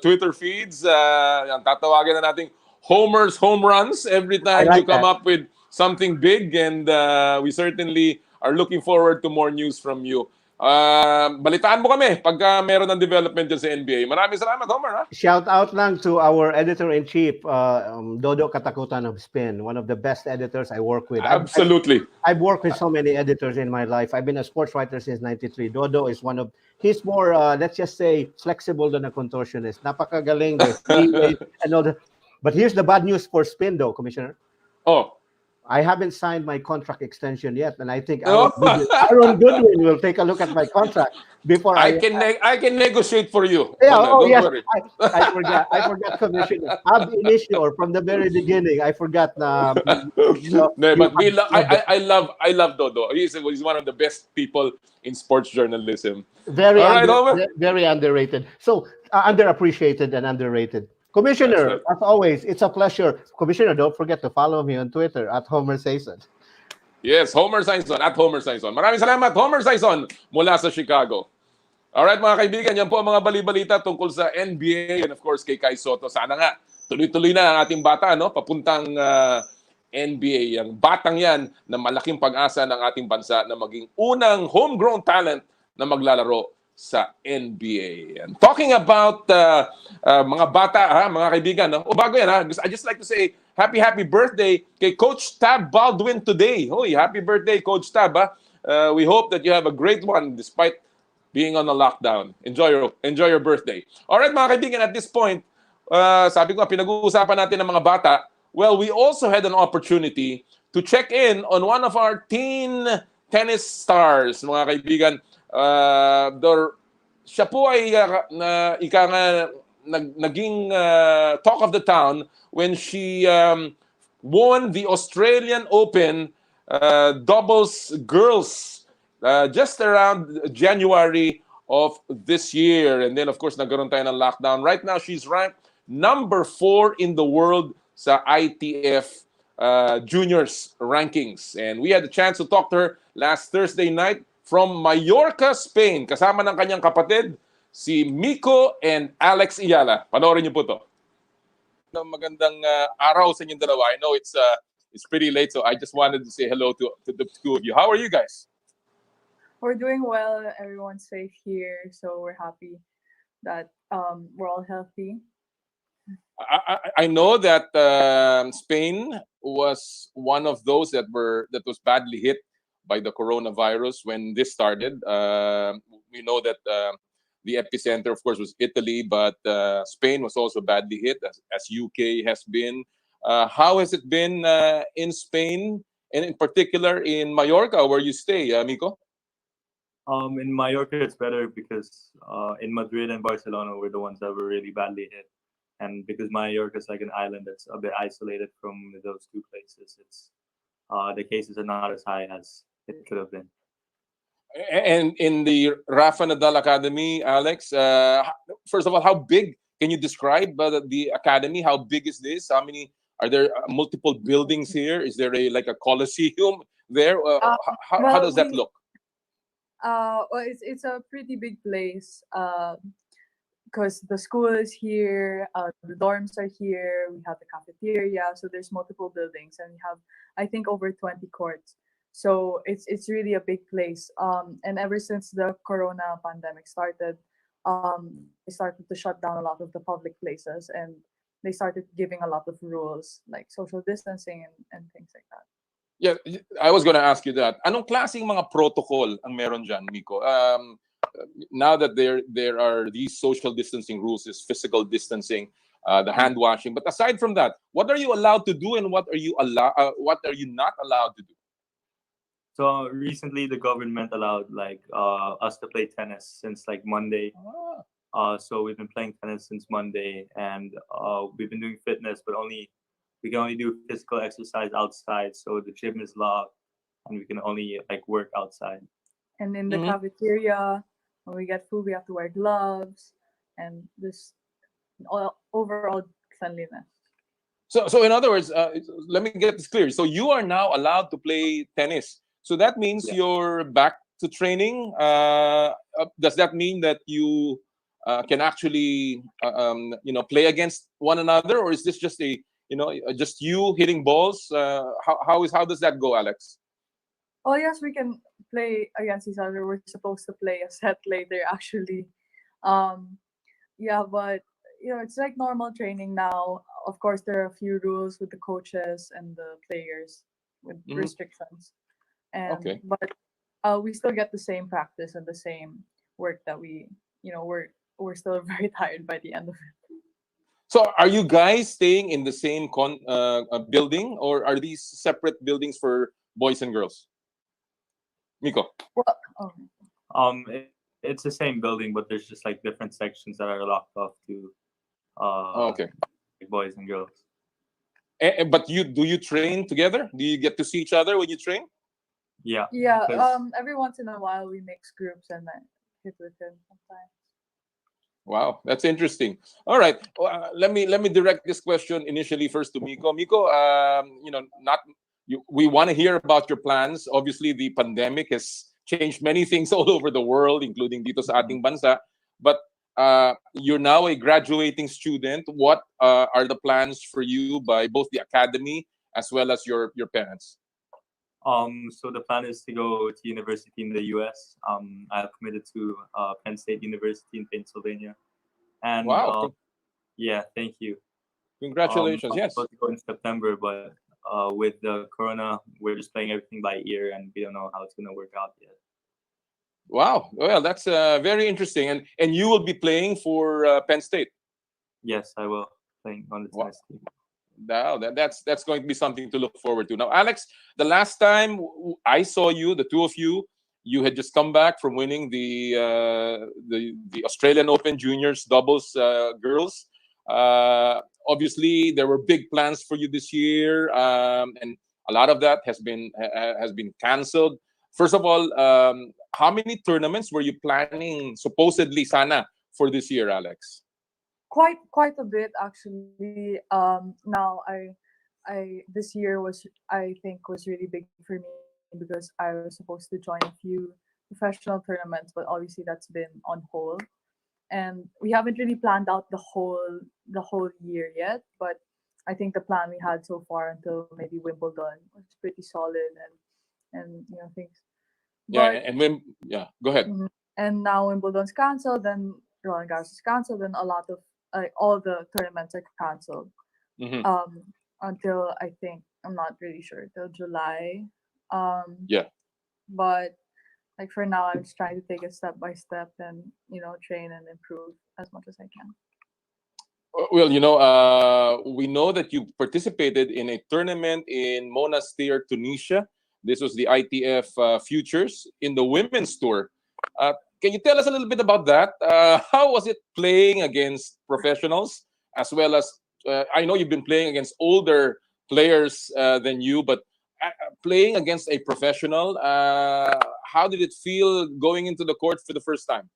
Twitter feeds. Yan, tatawagan na natin Homer's home runs every time I you like come that. up with something big, and we certainly are looking forward to more news from you. Balitaan mo kami pagka meron ng development dyan sa NBA. Maraming salamat, Homer. Ha? Shout out lang to our editor-in-chief, Dodo Katakutan of Spin, one of the best editors I work with. Absolutely. I've worked with so many editors in my life. I've been a sports writer since '93. Dodo is one of, he's more, let's just say, flexible than a contortionist. Napakagaling, there's leeway and all that. But here's the bad news for Spin, though, Commissioner. Oh. I haven't signed my contract extension yet, and I think Aaron Goodwin will take a look at my contract before I can negotiate for you. Yeah, Homer, don't yes. worry. I forgot, Commissioner. Ab initio, from the very beginning, I forgot. No, but I love Dodo. He's one of the best people in sports journalism. Very, All right, Homer. very underrated. So underappreciated and underrated. Commissioner, Right. as always, it's a pleasure. Commissioner, don't forget to follow me on Twitter at Homer Sayson. Yes, Homer Sayson at Homer Sayson. Maraming salamat, Homer Sayson mula sa Chicago. Alright mga kaibigan, yan po ang mga balibalita tungkol sa NBA and of course kay Kai Sotto. Sana nga, tuloy-tuloy na ang ating bata, no? Papuntang NBA. Ang batang yan na malaking pag-asa ng ating bansa na maging unang homegrown talent na maglalaro sa NBA. And talking about mga bata, mga kaibigan, no? O bago yan, I just like to say happy birthday kay Coach Tab Baldwin today. Hoy, happy birthday, Coach Tab. We hope that you have a great one despite being on a lockdown. Enjoy your birthday. All right, mga kaibigan, at this point, sabi ko, pinag-uusapan natin ng mga bata. Well, we also had an opportunity to check in on one of our teen tennis stars, mga kaibigan. Siya po ay naging talk of the town when she won the Australian Open doubles girls just around January of this year. And then, of course, nagkaroon tayo ng lockdown. Right now, she's ranked number 4 in the world sa ITF juniors rankings. And we had the chance to talk to her last Thursday night from Mallorca, Spain. Kasama ng kanyang kapatid, si Miko and Alex Eala. Panoorin niyo po to. Magandang araw sa inyong dalawa. I know it's pretty late, so I just wanted to say hello to the two of you. How are you guys? We're doing well. Everyone's safe here, so we're happy that we're all healthy. I know that Spain was one of those that was badly hit by the coronavirus when this started. We know that the epicenter, of course, was Italy, but Spain was also badly hit, as UK has been. How has it been in Spain, and in particular in Mallorca, where you stay, Miko? In Mallorca, it's better because in Madrid and Barcelona, we're the ones that were really badly hit. And because Mallorca is like an island that's a bit isolated from those two places, it's the cases are not as high as it could have been. And in the Rafa Nadal Academy, Alex, first of all, how big can you describe the academy? How big is this? How many are there? Multiple buildings here? Is there like a coliseum there? How does that look? Well, it's a pretty big place because the school is here, the dorms are here, we have the cafeteria, so there's multiple buildings, and we have, I think, over 20 courts. So it's really a big place. And ever since the corona pandemic started, they started to shut down a lot of the public places, and they started giving a lot of rules like social distancing and things like that. Yeah, I was going to ask you that. Anong klaseng mga protocol ang meron dyan, Miko? Now that there are these social distancing rules, is physical distancing, the hand washing. But aside from that, what are you allowed to do, and what are you not allowed to do? So recently, the government allowed us to play tennis since Monday. So we've been playing tennis since Monday, and we've been doing fitness, but we can only do physical exercise outside. So the gym is locked, and we can only work outside. And in the cafeteria, when we get food, we have to wear gloves and this overall cleanliness. So in other words, let me get this clear. So you are now allowed to play tennis. So that means Yeah. you're back to training. Does that mean that you can actually, play against one another, or is this just just you hitting balls? How does that go, Alex? Oh yes, we can play against each other. We're supposed to play a set later, actually. Um, yeah, but it's like normal training now. Of course, there are a few rules with the coaches and the players with Mhm. restrictions, Okay. but we still get the same practice and the same work that we're still very tired by the end of it. So are you guys staying in the same building, or are these separate buildings for boys and girls? Miko. Well, oh, It's the same building, but there's just like different sections that are locked off to Oh, okay. boys and girls. But do you train together? Do you get to see each other when you train? Yeah. yeah. 'cause- Every once in a while we mix groups and I hit with him sometimes. Wow, that's interesting. All right, let me direct this question initially first to Miko. Miko, not you. We want to hear about your plans. Obviously, the pandemic has changed many things all over the world, including dito sa ating bansa. But you're now a graduating student. What are the plans for you by both the academy as well as your parents? So the plan is to go to university in the U.S. I've committed to Penn State University in Pennsylvania, and Wow, yeah, thank you. congratulations! I'm Yes. supposed to go in September, but with the corona, we're just playing everything by ear, and we don't know how it's gonna work out yet. Wow. Well, that's very interesting. And you will be playing for Penn State. Yes, I will playing on the Wow. tennis team. Wow, that's going to be something to look forward to. Now, Alex, the last time I saw you, the two of you, you had just come back from winning the Australian Open Juniors doubles girls. Obviously, there were big plans for you this year, and a lot of that has been canceled. First of all, how many tournaments were you planning supposedly sana for this year, Alex? Quite a bit actually. Now I this year I think was really big for me because I was supposed to join a few professional tournaments, but obviously that's been on hold. And we haven't really planned out the whole year yet, but I think the plan we had so far until maybe Wimbledon was pretty solid and things. Yeah, But and when go ahead. mhm. And now Wimbledon's cancelled, then Roland Garros is cancelled, and a lot of all the tournaments are cancelled. Hmm. Until I think I'm not really sure till July. Yeah. But like for now, I'm just trying to take it step by step and train and improve as much as I can. Well, we know that you participated in a tournament in Monastir, Tunisia. This was the ITF Futures in the women's tour. Can you tell us a little bit about that? How was it playing against professionals as well as I know you've been playing against older players than you, but playing against a professional, how did it feel going into the court for the first time?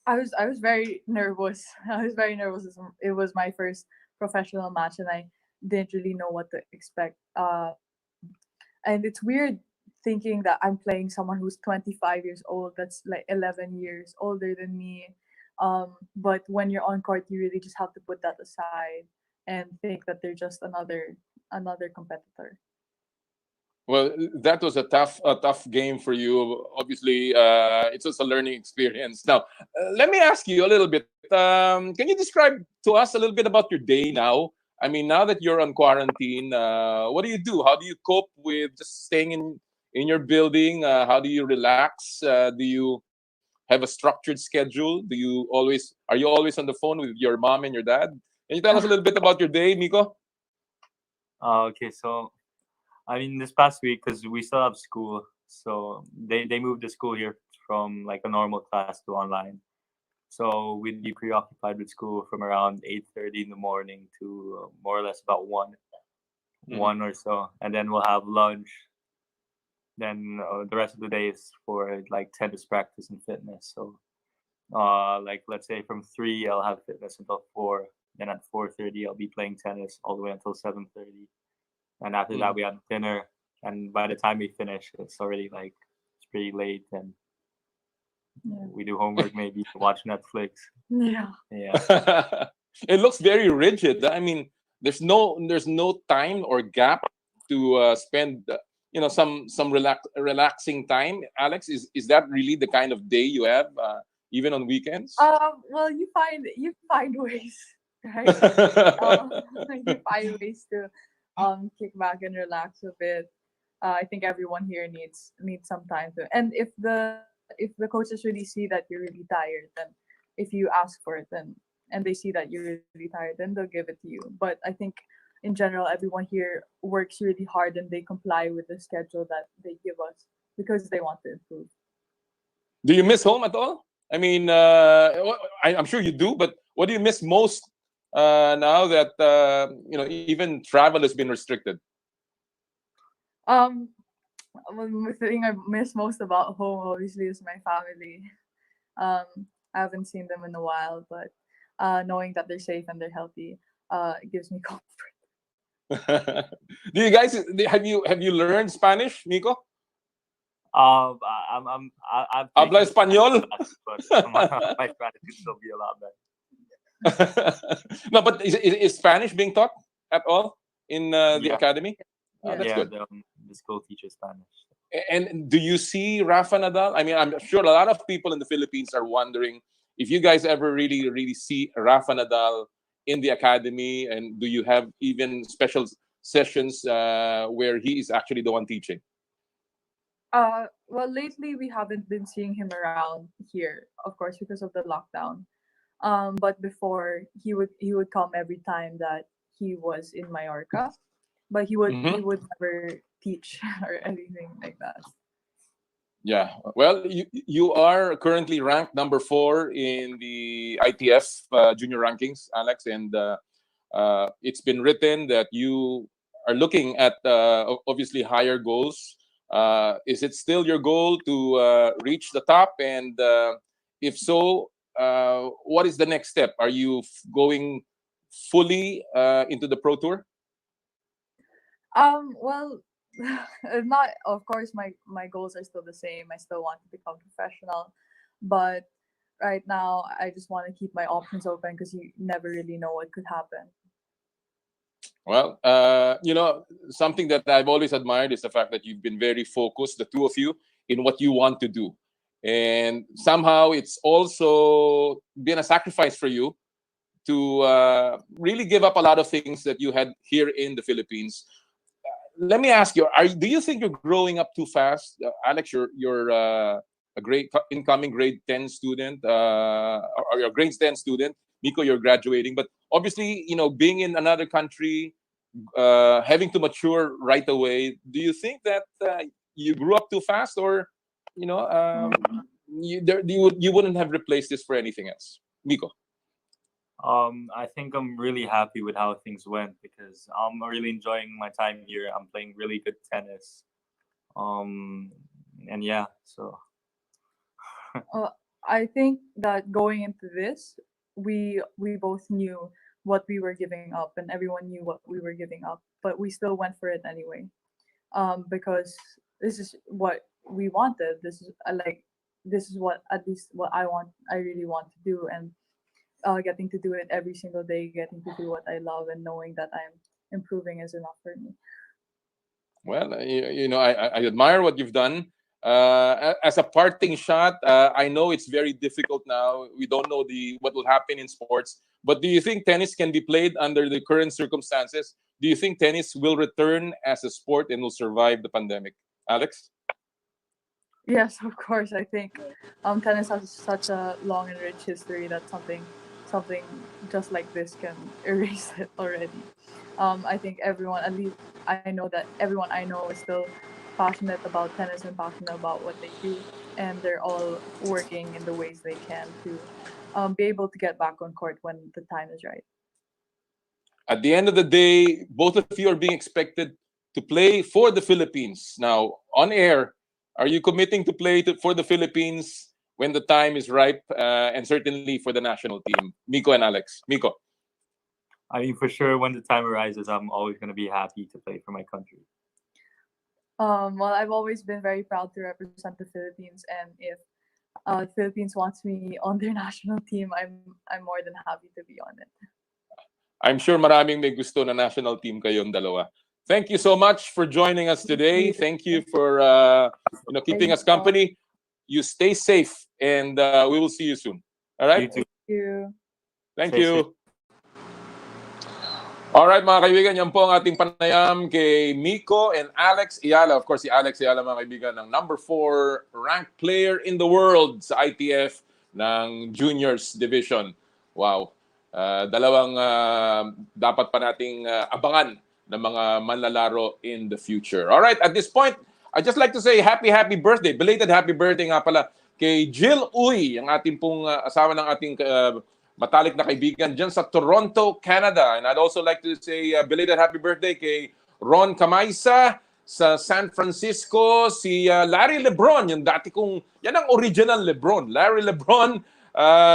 I was very nervous. I was very nervous. It was my first professional match, and I didn't really know what to expect. And it's weird thinking that I'm playing someone who's 25 years old. That's like 11 years older than me. But when you're on court, you really just have to put that aside and think that they're just another competitor. Well, that was a tough game for you. Obviously, it's just a learning experience. Now, let me ask you a little bit. Can you describe to us a little bit about your day now? I mean, now that you're on quarantine, what do you do? How do you cope with just staying in your building? How do you relax? Do you have a structured schedule? Are you always on the phone with your mom and your dad? Can you tell us a little bit about your day, Miko? Okay, so I mean, this past week, because we still have school, so they moved the school here from like a normal class to online. So we'd be preoccupied with school from around 8:30 in the morning to more or less about one Mhm. one or so, and then we'll have lunch. then the rest of the day is for like tennis practice and fitness. So like let's say from 3 I'll have fitness until 4. Then at 4:30 I'll be playing tennis all the way until 7:30. And after that we have dinner. And by the time we finish, it's already like it's pretty late, and we do homework, maybe watch Netflix. Yeah. It looks very rigid. I mean, there's no time or gap to spend some relaxing time. Alex, is that really the kind of day you have even on weekends? Well, you find ways, right? You find ways to kick back and relax a bit. I think everyone here needs some time to. And if the coaches really see that you're really tired, then if you ask for it, then and they see that you're really tired, then they'll give it to you. But I think in general, everyone here works really hard and they comply with the schedule that they give us because they want to improve. Do you miss home at all? I mean, I'm sure you do, but what do you miss most now that even travel has been restricted? The thing I miss most about home, obviously, is my family. I haven't seen them in a while, but knowing that they're safe and they're healthy, it gives me comfort. Do you guys have you learned Spanish, Nico? I've Habla español? But my Spanish can still be a lot better. No, but is Spanish being taught at all in the academy? That's good. The school teaches Spanish. And do you see Rafa Nadal? I mean, I'm sure a lot of people in the Philippines are wondering if you guys ever really see Rafa Nadal in the academy, and do you have even special sessions where he is actually the one teaching? Well, lately we haven't been seeing him around here, of course, because of the lockdown. But before he would come every time that he was in Mallorca, but he would never teach or anything like that. Yeah, well, you are currently ranked number 4 in the ITF junior rankings, Alex, and it's been written that you are looking at obviously higher goals. Is it still your goal to reach the top? And if so, what is the next step? Are you going fully into the Pro Tour? Well, not, of course, my goals are still the same. I still want to become professional, but right now I just want to keep my options open because you never really know what could happen. Well, something that I've always admired is the fact that you've been very focused, the two of you, in what you want to do. And somehow it's also been a sacrifice for you to really give up a lot of things that you had here in the Philippines. Let me ask you, do you think you're growing up too fast? Alex, you're a great incoming grade 10 student, or you're a grade 10 student. Nico, you're graduating. But obviously, being in another country, having to mature right away, do you think that you grew up too fast, or you wouldn't have replaced this for anything else? Nico. I think I'm really happy with how things went because I'm really enjoying my time here. I'm playing really good tennis. And yeah, so. I think that going into this, we both knew what we were giving up, and everyone knew what we were giving up, but we still went for it anyway. Because this is what we wanted. This is what, at least what I really want to do, and getting to do it every single day, getting to do what I love, and knowing that I'm improving is enough for me. Well, I admire what you've done. As a parting shot, I know it's very difficult now. We don't know what will happen in sports. But do you think tennis can be played under the current circumstances? Do you think tennis will return as a sport and will survive the pandemic? Alex? Yes, of course. I think tennis has such a long and rich history that something just like this can erase it already. I think everyone, at least I know that everyone I know is still passionate about tennis and passionate about what they do, and they're all working in the ways they can to be able to get back on court when the time is right. At the end of the day, both of you are being expected to play for the Philippines. Now, on air, are you committing to play for the Philippines when the time is ripe, and certainly for the national team? Miko and Alex. Miko. I mean, for sure, when the time arises, I'm always going to be happy to play for my country. Well, I've always been very proud to represent the Philippines, and if the Philippines wants me on their national team, I'm more than happy to be on it. I'm sure maraming may gusto na national team kayong dalawa. Thank you so much for joining us today. Thank you for keeping us company. You stay safe, and we will see you soon. All right? You too. Thank you. Thank Stay you. safe. Alright mga kaibigan, yan po ang ating panayam kay Miko and Alex Eala. Of course, si Alex Eala mga kaibigan, ng number 4 ranked player in the world sa ITF ng Juniors Division. Wow. Dalawang dapat pa nating abangan ng mga manlalaro in the future. Alright, at this point, I'd just like to say happy birthday. Belated happy birthday nga pala kay Jill Uy, ang ating pong asawa ng ating matalik na kaibigan dyan sa Toronto, Canada. And I'd also like to say belated happy birthday kay Ron Camaisa sa San Francisco, si Larry Lebron, yung dati kong, yan ang original Lebron, Larry Lebron,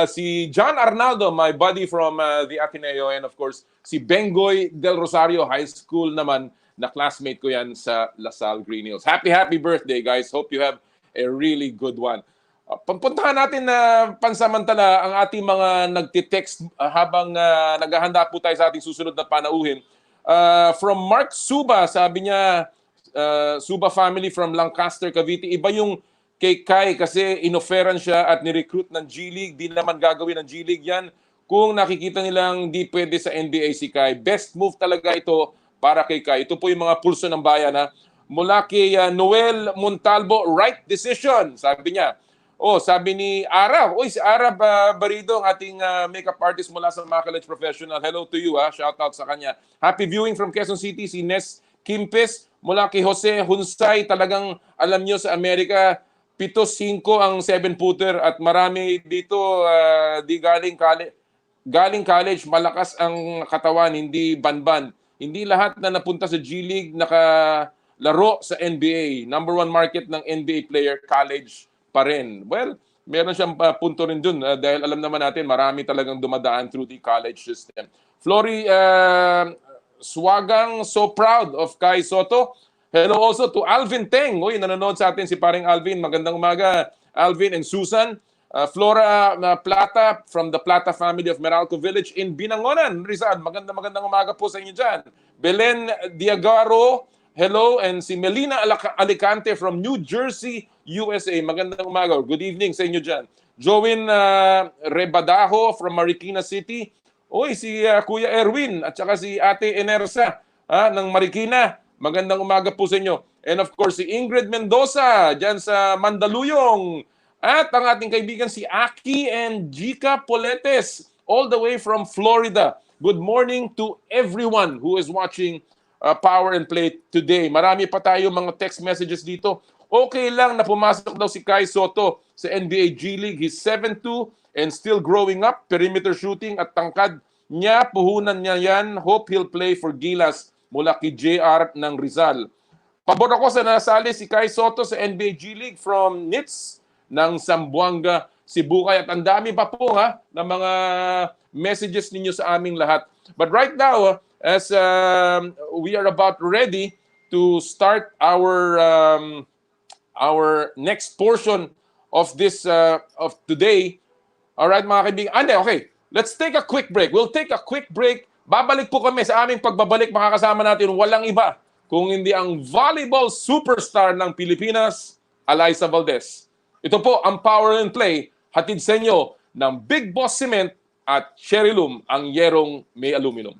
si John Arnaldo, my buddy from the Ateneo, and of course, si Bengoy Del Rosario High School naman, na classmate ko yan sa LaSalle Green Hills. Happy birthday, guys. Hope you have a really good one. Pampuntahan natin na pansamantala ang ating mga nagtitext habang naghahanda po tayo sa ating susunod na panauhin. From Mark Suba, sabi niya, Suba family from Lancaster, Cavite. Iba yung kay Kai kasi inoferan siya at nirecruit ng G-League. Di naman gagawin ng G-League yan kung nakikita nilang di pwede sa NBA si Kai. Best move talaga ito para kay Kai. Ito po yung mga pulso ng bayan. Mula kay Noel Montalvo, right decision, sabi niya. Sabi ni Arab. Si Arab Barido, ang ating makeup artist mula sa mga college professional. Hello to you, shout out sa kanya. Happy viewing from Quezon City, si Nes Kimpes. Mula kay Jose Hunsay, talagang alam nyo sa Amerika, 7-5 ang 7-footer at marami dito di galing college, malakas ang katawan, hindi banban. Hindi lahat na napunta sa G-League nakalaro sa NBA. Number 1 market ng NBA player, college pa rin. Well, meron siyang punto rin dun dahil alam naman natin marami talagang dumadaan through the college system. Flory Swagang, so proud of Kai Sotto. Hello also to Alvin Teng. Nanonood sa atin si paring Alvin. Magandang umaga, Alvin and Susan. Flora Plata from the Plata family of Meralco Village in Binangonan, Rizal. Magandang umaga po sa inyo dyan. Belen Diagaro, hello, and si Melina Alicante from New Jersey, USA. Magandang umaga. Good evening sa inyo dyan. Join Rebadaho from Marikina City. Si Kuya Erwin at saka si Ate Enersa ng Marikina. Magandang umaga po sa inyo. And of course, si Ingrid Mendoza dyan sa Mandaluyong. At ang ating kaibigan si Aki and Jika Poletes all the way from Florida. Good morning to everyone who is watching Power and Play today. Marami pa tayo mga text messages dito. Okay lang na pumasok daw si Kai Sotto sa NBA G League. He's 7'2" and still growing up. Perimeter shooting at tangkad niya. Puhunan niya yan. Hope he'll play for Gilas mula kay JR ng Rizal. Pabor ako sa nasali si Kai Sotto sa NBA G League from Nits ng Zamboanga, Cebu. At ang dami pa po na mga messages ninyo sa aming lahat. But right now, as we are about ready to start our next portion of this of today. All right, mga kaibigan. Okay. Let's take a quick break. We'll take a quick break. Babalik po kami sa aming pagbabalik. Makakasama natin walang iba kung hindi ang volleyball superstar ng Pilipinas, Alyssa Valdez. Ito po ang Power and Play, hatid sa inyo ng Big Boss Cement at Cherilum, ang yerong may aluminum.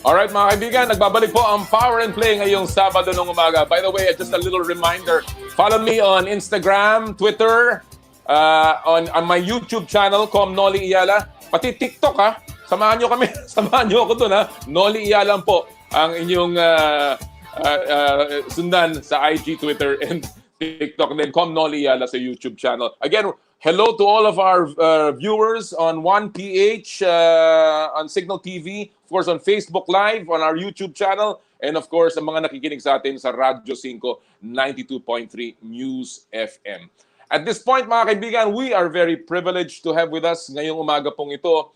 Alright mga kaibigan, nagbabalik po ang Power and Play ngayong Sabado ng umaga. By the way, just a little reminder, follow me on Instagram, Twitter, on my YouTube channel, Noli Eala, pati TikTok ha. Samahan nyo kami, samahan nyo ako dun ha. Noli Eala po ang inyong sundan sa IG, Twitter, and TikTok. Then Noli Eala sa YouTube channel. Again, hello to all of our viewers on 1PH, on Signal TV, of course on Facebook Live, on our YouTube channel, and of course ang mga nakikinig sa atin sa Radyo 5 92.3 News FM. At this point mga kaibigan, we are very privileged to have with us ngayong umaga pong ito.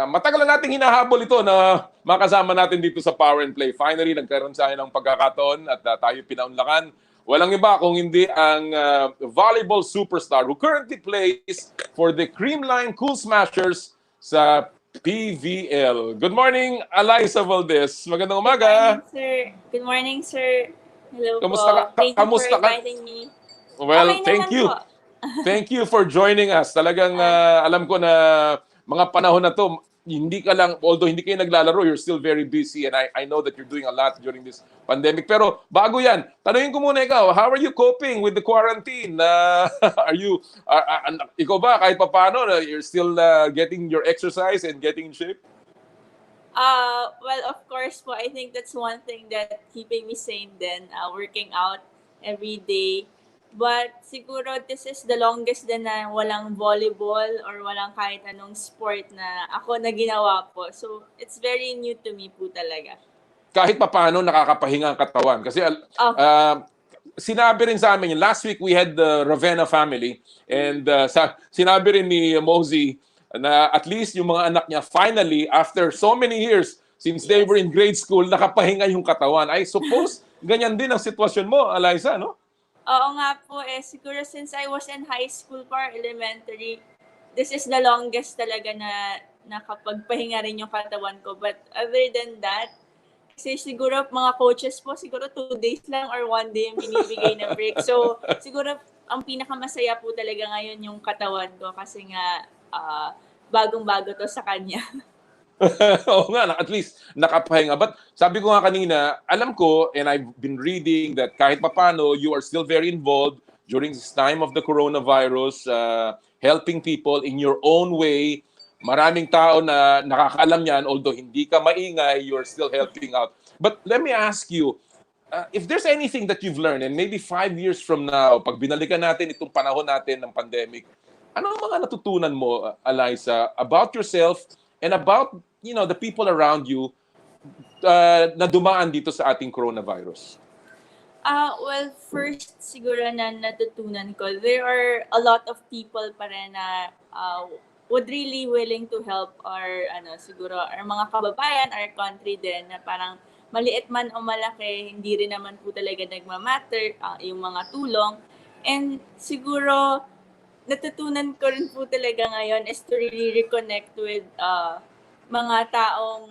Matagal na nating hinahabol ito na makasama natin dito sa Power and Play. Finally, nagkaroon sa akin ng pagkakataon at tayo pinaunlakan. Walang iba kung hindi ang volleyball superstar who currently plays for the Creamline Cool Smashers sa PVL. Good morning, Alyssa Valdez. Magandang umaga. Good morning, sir. Good morning, sir. Hello Kamusta po. ka? Thank you Kamusta for ka? inviting me. Well, Okay thank naman you. po. Thank you for joining us. Talagang alam ko na mga panahon na to, hindi ka lang, although hindi kayo naglalaro, you're still very busy and I know that you're doing a lot during this pandemic. Pero bago yan, tanungin ko muna ikaw, how are you coping with the quarantine? Ikaw ba kahit papaano, you're still getting your exercise and getting in shape? Well, of course po, I think that's one thing that keeping me sane then, working out every day. But siguro this is the longest din na walang volleyball or walang kahit anong sport na ako na ginawa po. So, it's very new to me po talaga. Kahit papaano nakakapahinga ang katawan. Kasi sinabi rin sa amin, last week we had the Ravenna family and sinabi rin ni Mosey na at least yung mga anak niya finally, after so many years, since they were in grade school, nakapahinga yung katawan. I suppose ganyan din ang sitwasyon mo, Alyssa, no? Oo nga po siguro since I was in high school or elementary, this is the longest talaga na nakapagpahinga rin yung katawan ko. But other than that, kasi siguro mga coaches po, siguro 2 days lang or 1 day yung binibigay na break. So siguro ang pinakamasaya po talaga ngayon yung katawan ko kasi nga bagong-bago to sa kanya. Oo nga, at least nakapahinga. But sabi ko nga kanina, alam ko, and I've been reading that kahit papano, you are still very involved during this time of the coronavirus, helping people in your own way. Maraming tao na nakakaalam yan, although hindi ka maingay, you're still helping out. But let me ask you, if there's anything that you've learned, and maybe 5 years from now, pag binalikan natin itong panahon natin ng pandemic, ano ang mga natutunan mo, Alyssa, about yourself and about the people around you na dumaan dito sa ating coronavirus? Well, first siguro na natutunan ko, there are a lot of people pa rin na would really willing to help our siguro our mga kababayan, our country din na parang maliit man o malaki, hindi rin naman po talaga nagmamatter yung mga tulong. And siguro natutunan ko rin po talaga ngayon is to really reconnect with mga taong,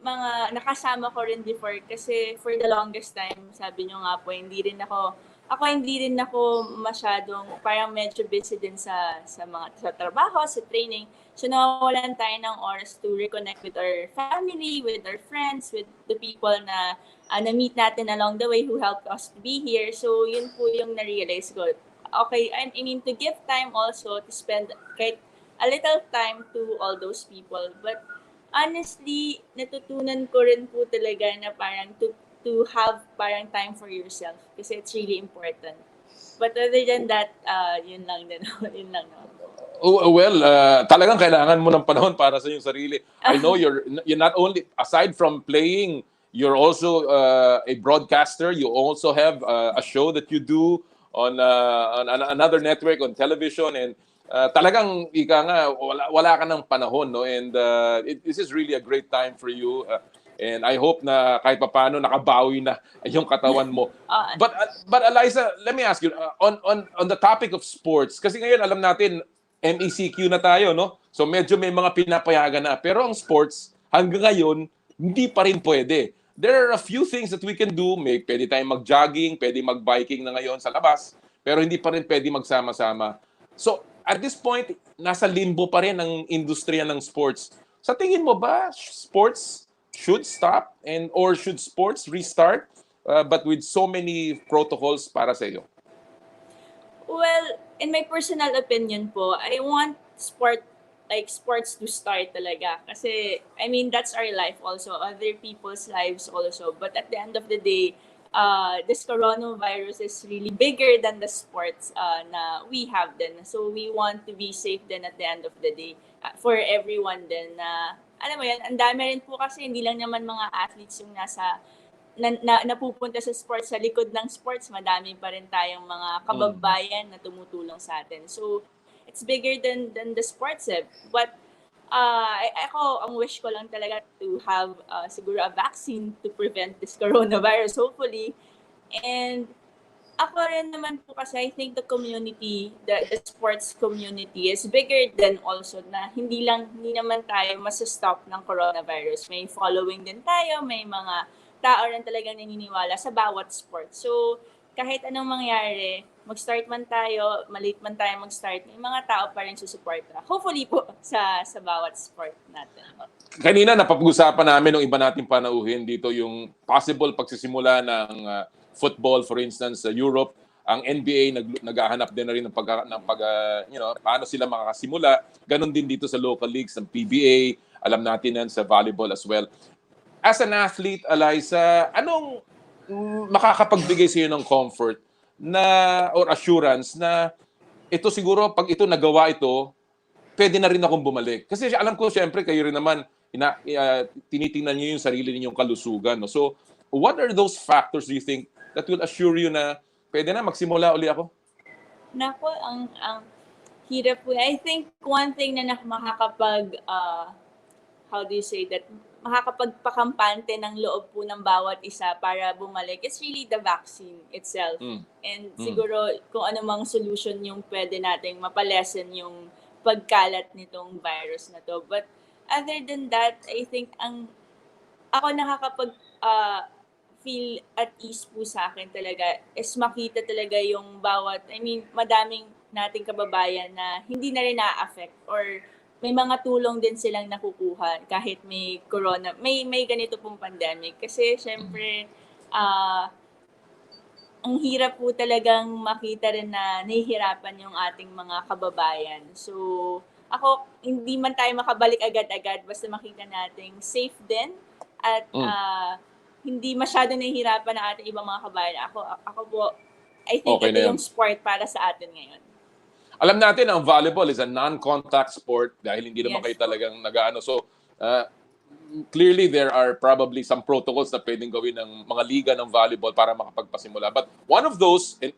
mga nakasama ko rin before kasi for the longest time, sabi nyo nga po, hindi rin ako masyadong, parang medyo busy din sa trabaho, sa training. So nawawalan tayo ng oras to reconnect with our family, with our friends, with the people na na-meet natin along the way who helped us to be here. So yun po yung na-realize ko. Okay, to give time also to spend kahit a little time to all those people. But honestly, natutunan ko rin po talaga na parang to have parang time for yourself kasi it's really important. But other than that, yun lang din. Yun lang. Well, talagang kailangan mo ng panahon para sa iyong sarili. I know you're not only, aside from playing, you're also a broadcaster. You also have a show that you do on another network, on television, and talagang ika nga wala ka ng panahon, no? And this is really a great time for you, and I hope na kahit papaano nakabawi na yung katawan mo. But Alyssa, let me ask you on the topic of sports, kasi ngayon alam natin MECQ na tayo, no? So medyo may mga pinapayagan na, pero ang sports hanggang ngayon hindi pa rin pwede. There are a few things that we can do. Pwede tayong mag-jogging, pwede mag-biking na ngayon sa labas, pero hindi pa rin pwede magsama-sama. So at this point, nasa limbo pa rin ang industriya ng sports. Sa tingin mo ba, sports should stop or should sports restart but with so many protocols para sa iyo? Well, in my personal opinion po, I want sports to start talaga. Kasi, I mean, that's our life also, other people's lives also. But at the end of the day, this coronavirus is really bigger than the sports na we have din. So, we want to be safe din at the end of the day for everyone din. Alam mo yan, ang dami rin po kasi hindi lang naman mga athletes yung napupunta sa sports, sa likod ng sports, madami pa rin tayong mga kababayan na tumutulong sa atin. So, it's bigger than the sports But ako, ang wish ko lang talaga to have siguro a vaccine to prevent this coronavirus, hopefully. And ako rin naman po kasi I think the community, the sports community is bigger than also na hindi naman tayo masastop ng coronavirus. May following din tayo, may mga tao rin talagang naniniwala sa bawat sport. So, kahit anong mangyari, mag-start man tayo, maliit man tayo mag-start, may mga tao pa rin susuporta. Hopefully po sa bawat sport natin. Kanina napag-usapan namin ng iba nating panauhin dito yung possible pagsisimula ng football, for instance, sa Europe. Ang NBA naghahanap din na rin ng paano sila makakasimula. Ganon din dito sa local leagues ng PBA. Alam natin yan sa volleyball as well. As an athlete, Alyssa, anong makakapagbigay sa iyo ng comfort or assurance na ito siguro, pag ito nagawa ito, pwede na rin akong bumalik? Kasi alam ko, siyempre, kayo rin naman, tinitingnan niyo yung sarili ninyong kalusugan. No? So, what are those factors do you think that will assure you na pwede na, magsimula uli ako? Nako, ang hirap po. I think one thing na makakapag, how do you say that, makakapagpakampante ng loob po ng bawat isa para bumalik, it's really the vaccine itself. And siguro kung ano mang solution yung pwede nating mapalesen yung pagkalat nitong virus na to. But other than that, I think ako nakakapag feel at ease po sa akin talaga is makita talaga yung madaming nating kababayan na hindi na rin na-affect or may mga tulong din silang nakukuha kahit may corona, may ganito pong pandemic. Kasi syempre, ang hirap po talagang makita rin na nahihirapan yung ating mga kababayan. So, ako, hindi man tayo makabalik agad-agad, basta makita nating safe din at hindi masyado nahihirapan ang ating ibang mga kababayan. Ako po, I think Okay ito na yan. yung sport para sa atin ngayon. Alam natin ang volleyball is a non-contact sport dahil hindi naman Yes. kayo talagang nag-ano. So, clearly there are probably some protocols na pwedeng gawin ng mga liga ng volleyball para makapagpasimula. But one of those, and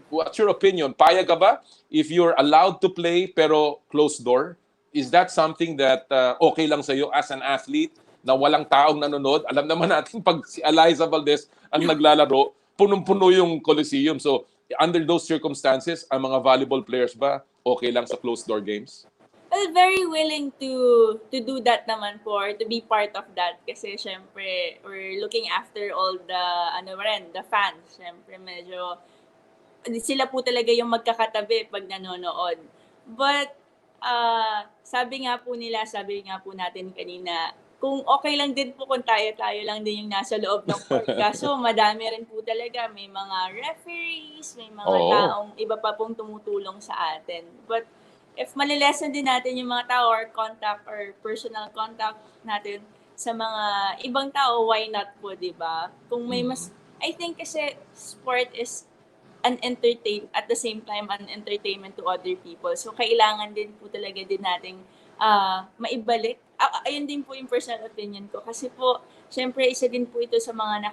what's your opinion? Payag ka ba if you're allowed to play pero closed door? Is that something that okay lang sa'yo as an athlete na walang taong nanonood? Alam naman natin pag si Alyssa Valdez ang naglalaro, punong-puno yung Coliseum. So, under those circumstances, ang mga volleyball players ba okay lang sa closed-door games? Well, very willing to do that naman to be part of that. Kasi syempre, we're looking after all the fans. Syempre, medyo, sila po talaga yung magkakatabi pag nanonood. But, sabi nga po natin kanina, kung okay lang din po kung tayo lang din yung nasa loob ng court. Kaso madami rin po talaga. May mga referees, may mga taong iba pa pong tumutulong sa atin. But if malilesen din natin yung mga tao or contact or personal contact natin sa mga ibang tao, why not po, di ba? Kung may I think kasi sport is at the same time an entertainment to other people. So kailangan din po talaga din nating maibalik. Ayun din po yung personal opinion ko. Kasi po, syempre, isa din po ito sa mga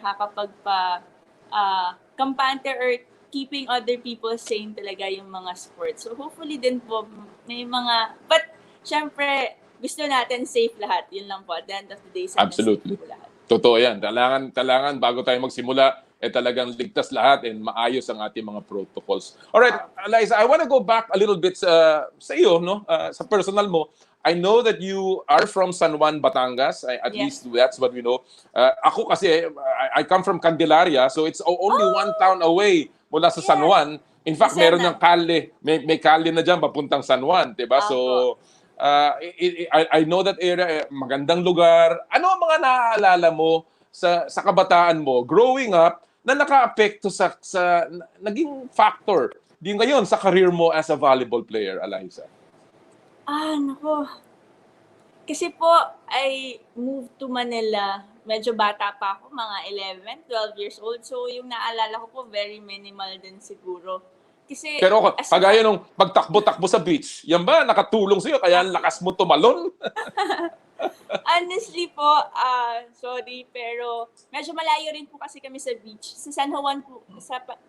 kampante or keeping other people sane talaga yung mga sports. So, hopefully din po, may mga, but, syempre, gusto natin safe lahat. Yun lang po. At the end of the day, sana Absolutely. safe po lahat. Totoo yan. Kailangan bago tayo magsimula, talagang ligtas lahat and maayos ang ating mga protocols. Alright, Alyssa, I want to go back a little bit sa iyo, no? Sa personal mo. I know that you are from San Juan, Batangas. At least that's what we know. Ako kasi, I come from Candelaria, so it's only one town away mula sa San Juan. In fact, meron ng kalye. May kalye na dyan papuntang San Juan, diba? So, I know that area, magandang lugar. Ano ang mga naaalala mo sa kabataan mo growing up na naka-apekto sa naging factor din ngayon sa career mo as a volleyball player, Alyssa? Nako. Kasi po, I moved to Manila. Medyo bata pa ako, mga 11, 12 years old. So, yung naalala ko po, very minimal din siguro. Kasi, Pero kagaya nung pagtakbo-takbo sa beach, yan ba nakatulong sa'yo kaya ang lakas mo tumalon? honestly po, sorry, pero medyo malayo rin po kasi kami sa beach. Sa San Juan po,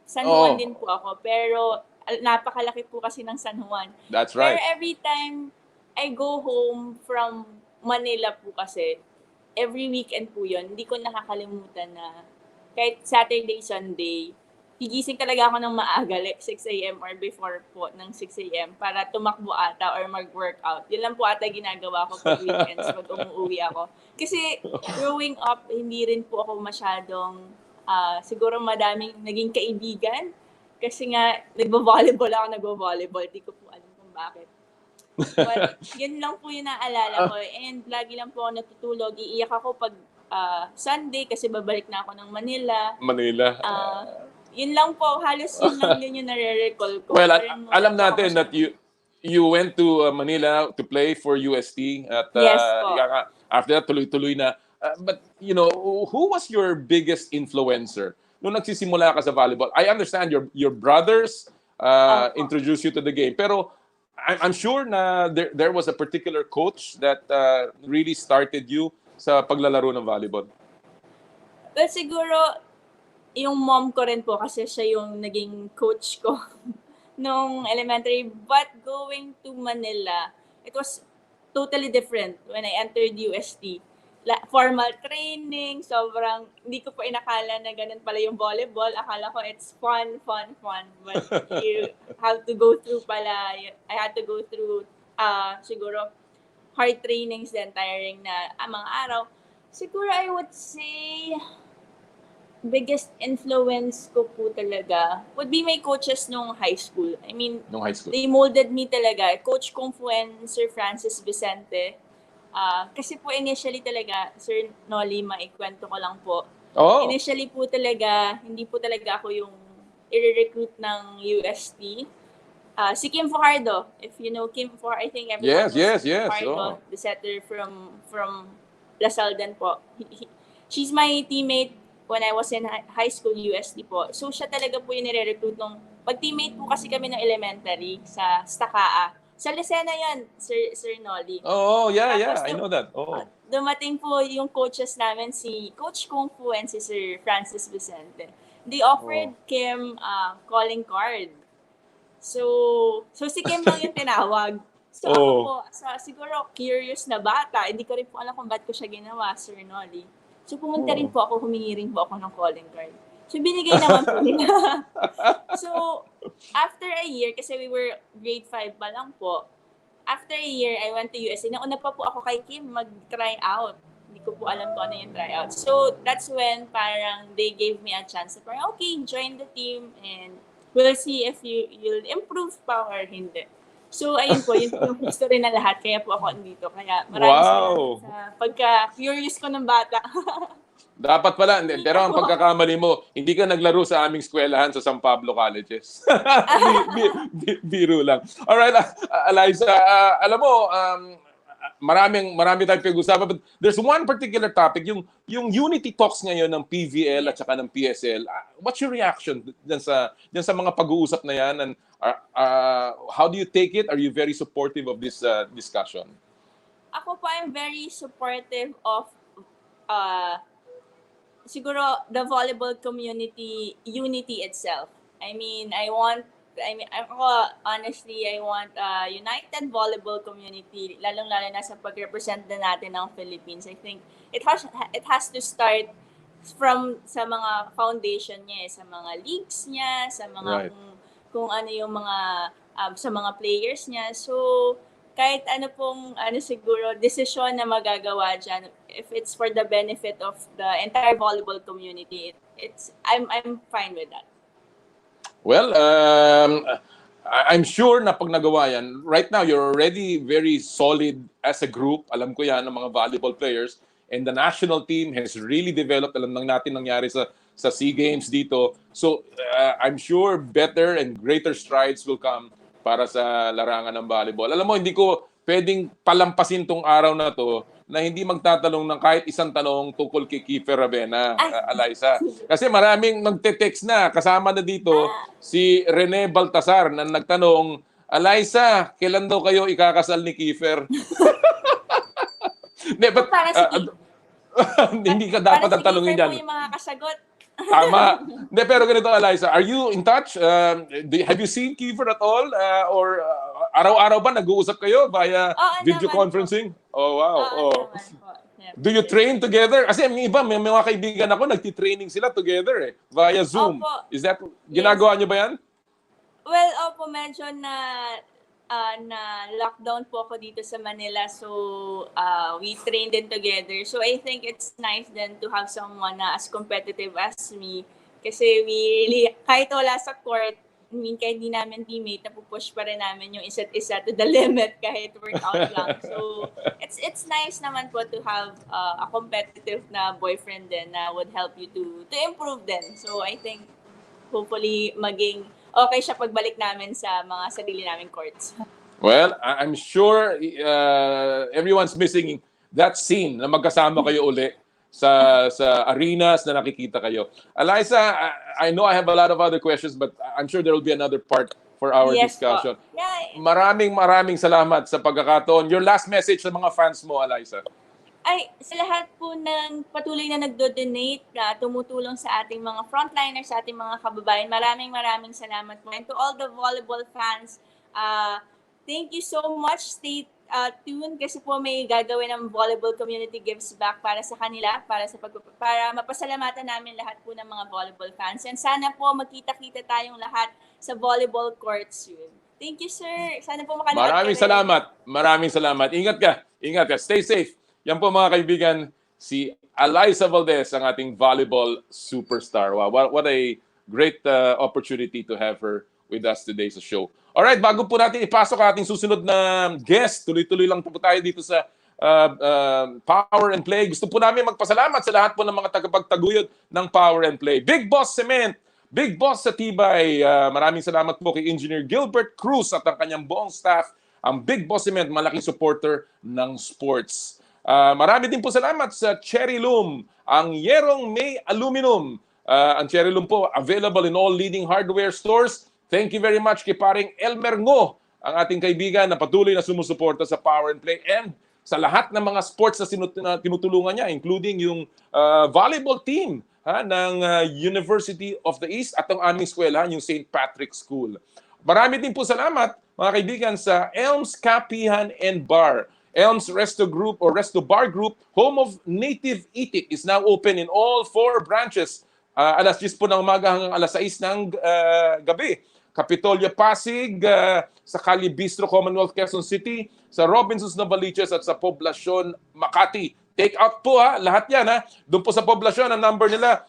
San Juan din po ako. Pero napakalaki po kasi ng San Juan. That's Pero right. every time I go home from Manila po kasi, every weekend po yun, hindi ko nakakalimutan na kahit Saturday, Sunday, higising talaga ako ng maaga, like 6 a.m. or before po ng 6 a.m. para tumakbo ata or mag-workout. Yun lang po ata ginagawa ko pag weekends pag umuwi ako. Kasi growing up, hindi rin po ako masyadong, siguro madaming naging kaibigan. Kasi nga, nagvo-volleyball. Di ko po alam kung bakit. But yun lang po yung naalala ko. And lagi lang po ako natutulog. Iiyak ako pag Sunday kasi babalik na ako ng Manila. Yun lang po, halos yun lang din yung nare-recall ko. Well, alam natin that you went to Manila to play for UST at Yes po. after that tuloy-tuloy na. But you know, who was your biggest influencer nung nagsisimula ka sa volleyball? I understand your brothers introduced you to the game, pero I'm sure na there was a particular coach that really started you sa paglalaro ng volleyball. Well, siguro yung mom ko rin po kasi siya yung naging coach ko nung elementary. But going to Manila, it was totally different when I entered UST. Formal training, sobrang, hindi ko po inakala na ganun pala yung volleyball. Akala ko it's fun. But you have to go through pala, I had to go through siguro hard trainings then, tiring na mga araw. Siguro I would say, biggest influence ko po talaga would be my coaches nung high school. I mean, they molded me talaga. Coach Kung Fu and Sir Francis Vicente. Kasi po initially talaga, Sir Nolly, maikwento ko lang po. Initially po talaga, hindi po talaga ako yung i-recruit ng UST. Si Kim Fajardo, if you know Kim Fajardo, I think everyone knows Kim Fajardo, the setter from Lasal din po. She's my teammate when I was in high school, UST po. So, siya talaga po yung nire-recruit nung pag-teammate po kasi kami ng elementary sa Stakaa. Sa Lucena yan, Sir Nolly. I know that. Dumating po yung coaches namin, si Coach Kung Fu and si Sir Francis Vicente. They offered Kim calling card. So si Kim lang yung tinawag. So ako po, siguro curious na bata, hindi ko rin po alam kung ba't ko siya ginawa, Sir Nolly. So pumunta rin po ako, humingi rin po ako ng calling card. So binigay naman po nila. So after a year, kasi we were grade 5 pa lang po, after a year, I went to USA. Nauna pa po ako kay Kim mag-try out. Hindi ko po alam kung ano yung try out. So that's when parang they gave me a chance. Parang okay, join the team and we'll see if you'll improve pa or hindi. So, ayun po, yun po yung history na lahat. Kaya po ako andito. Kaya maraming salamat sa pagka-curious ko ng bata. Dapat pala. Pero ang pagkakamali mo, hindi ka naglaro sa aming eskwelahan sa San Pablo Colleges. Biro lang. Alright, Alyssa, alam mo, marami tayong pag-usapan, but there's one particular topic, yung unity talks ngayon ng PVL at saka ng PSL. What's your reaction dyan sa mga pag-uusap na yan? And how do you take it? Are you very supportive of this discussion? Ako po, I'm very supportive of siguro the volleyball community unity itself. I mean, honestly, I want a united volleyball community, lalong-lalo na sa pag-represent na natin ng Philippines. I think it has to start from sa mga foundation niya, sa mga leagues niya, sa mga kung ano yung mga sa mga players niya. So kahit ano pong siguro desisyon na magagawa diyan, if it's for the benefit of the entire volleyball community, I'm fine with that. Well, I'm sure na pag nagawa yan, right now you're already very solid as a group. Alam ko yan ng mga volleyball players. And the national team has really developed. Alam lang natin nangyari sa SEA Games dito. So I'm sure better and greater strides will come para sa larangan ng volleyball. Alam mo, hindi ko pwedeng palampasin tong araw na to na hindi magtatanong ng kahit isang tanong tungkol kay Kiefer Ravena, Alyssa. Kasi maraming magte-text na. Kasama na dito si Rene Baltasar na nagtanong, Alyssa, kailan daw kayo ikakasal ni Kiefer? Para sa hindi ka dapat ang tanongin dyan. Para sa yung mga kasagot. Tama. Hindi, pero ganito, Alyssa, are you in touch? Have you seen Kiefer at all? Or araw-araw ba nag-uusap kayo via video conferencing? Oh, wow. Do you train together? Kasi may iba, may mga kaibigan ako, nagtitraining sila together via Zoom. Opo. Is that, ginagawa niyo ba yan? Well, opo, medyo na lockdown po ako dito sa Manila. So, we train din together. So, I think it's nice then to have someone na as competitive as me. Kasi we really, kahit wala sa court, kahit di namin teammate, napupush pa rin namin yung isa't isa to the limit kahit workout lang. So, it's nice naman po to have a competitive na boyfriend din na would help you to improve din. So, I think hopefully maging okay siya pagbalik namin sa mga sarili naming courts. Well, I'm sure everyone's missing that scene na magkasama kayo uli sa arenas na nakikita kayo. Alyssa, I know I have a lot of other questions, but I'm sure there will be another part for our discussion. Yeah. Maraming salamat sa pagkakataon. Your last message sa mga fans mo, Alyssa. Ay, sa lahat po ng patuloy na nagdo-donate, na tumutulong sa ating mga frontliners, sa ating mga kababayan, maraming salamat po. And to all the volleyball fans, thank you so much. Stay tuned kasi po may gagawin ng Volleyball Community Gives Back para sa kanila, para mapasalamatan namin lahat po ng mga volleyball fans. And sana po magkita-kita tayong lahat sa volleyball courts yun. Thank you, sir. Sana po makanood. Maraming salamat. Ingat ka. Stay safe. Yan po mga kaibigan, si Alyssa Valdez, ang ating volleyball superstar. Wow, what a great opportunity to have her with us today sa show. Alright, bago po natin ipasok ang ating susunod na guest, tuloy-tuloy lang po tayo dito sa Power and Play. Gusto po namin magpasalamat sa lahat po ng mga tagapagtaguyod ng Power and Play. Big Boss Cement, Big Boss sa Tibay. Maraming salamat po kay Engineer Gilbert Cruz at ang kanyang buong staff. Ang Big Boss Cement, malaking supporter ng sports. Marami din po salamat sa Cherry Loom, ang Yerong May Aluminum. Ang Cherry Loom po, available in all leading hardware stores. Thank you very much kay paring Elmer Ngo, ang ating kaibigan na patuloy na sumusuporta sa Power and Play and sa lahat ng mga sports na tinutulungan niya, including yung volleyball team ng University of the East at ang aming eskwela, yung St. Patrick's School. Marami din po salamat, mga kaibigan, sa Elms Kapihan and Bar. Elms Resto Group or Resto Bar Group, home of native itik, is now open in all 4 branches. Alas 10 po ng umaga hanggang alas 6 ng gabi. Kapitolya Pasig, sa Cali Bistro, Commonwealth, Quezon City, sa Robinsons Novaliches at sa Poblacion, Makati. Take out po lahat yan Doon po sa Poblacion, ang number nila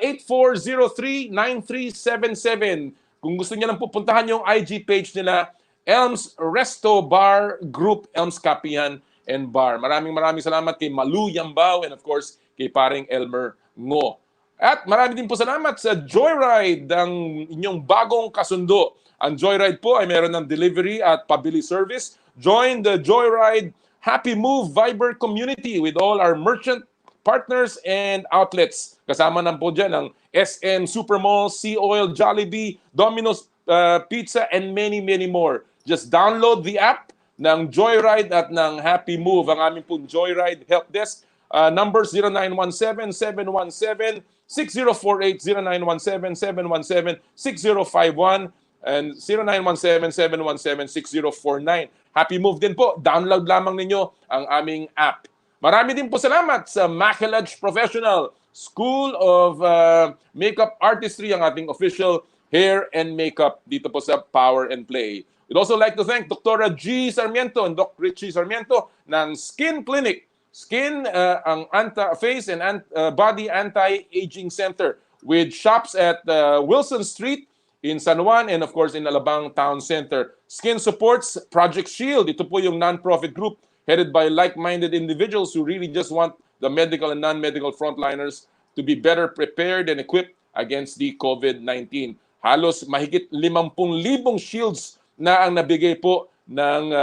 8403-9377. Kung gusto niya lang pupuntahan yung IG page nila, Elms Resto Bar Group, Elms Kapihan and Bar. Maraming salamat kay Malu Yambao and of course kay paring Elmer Ngo. At marami din po salamat sa Joyride, ang inyong bagong kasundo. Ang Joyride po ay meron ng delivery at pabili service. Join the Joyride Happy Move Viber community with all our merchant partners and outlets. Kasama na po dyan ang SM Supermall, Sea Oil, Jollibee, Domino's Pizza, and many more. Just download the app ng Joyride at ng Happy Move. Ang aming pong Joyride Help Desk, number 0917-717-6048, 0917-717-6051, and 0917-717-6049. Happy Move din po. Download lamang ninyo ang aming app. Marami din po salamat sa Makibalita Professional School of Makeup Artistry, ang ating official hair and makeup dito po sa Power and Play. We'd also like to thank Dr. G. Sarmiento and Dr. Richie Sarmiento ng Skin Clinic. Skin, ang face and body anti-aging center with shops at Wilson Street in San Juan, and of course in Alabang Town Center. Skin Supports Project Shield. Ito po yung non-profit group headed by like-minded individuals who really just want the medical and non-medical frontliners to be better prepared and equipped against the COVID-19. Halos mahigit 50,000 shields na ang nabigay po ng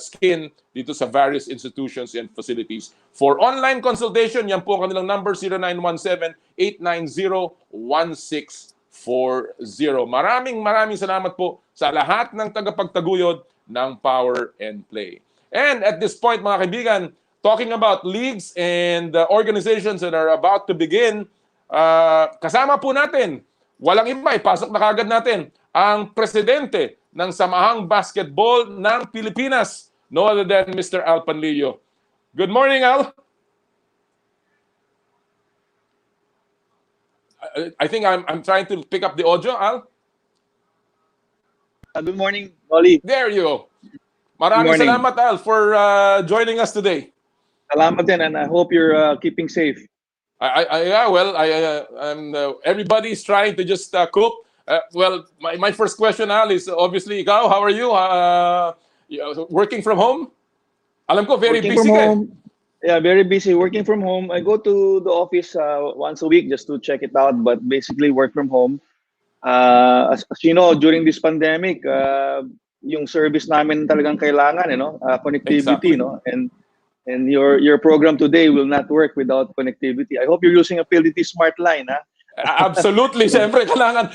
Skin dito sa various institutions and facilities. For online consultation, yan po ang kanilang number, 0917-890-1640. Maraming salamat po sa lahat ng tagapagtaguyod ng Power and Play. And at this point, mga kaibigan, talking about leagues and organizations that are about to begin, kasama po natin, walang iba, ipasok na kagad natin, ang presidente ng Samahang Basketball ng Pilipinas, no other than Mr. Al Panlilio. Good morning, Al. I think I'm trying to pick up the audio, Al. Good morning, Ollie. There you go. Maraming salamat, Al, for joining us today. Salamat din, and I hope you're keeping safe. Everybody's trying to just cope. Well, my first question, Al, is obviously, ikaw, how are you? Working from home? Alam ko, very Working busy from ka. home. Yeah, very busy. Working from home. I go to the office once a week just to check it out, but basically work from home. As you know, during this pandemic, yung service namin talagang kailangan, connectivity, Exactly. And your program today will not work without connectivity. I hope you're using a PLDT Smart Line, ha? Absolutely. Siyempre, kailangan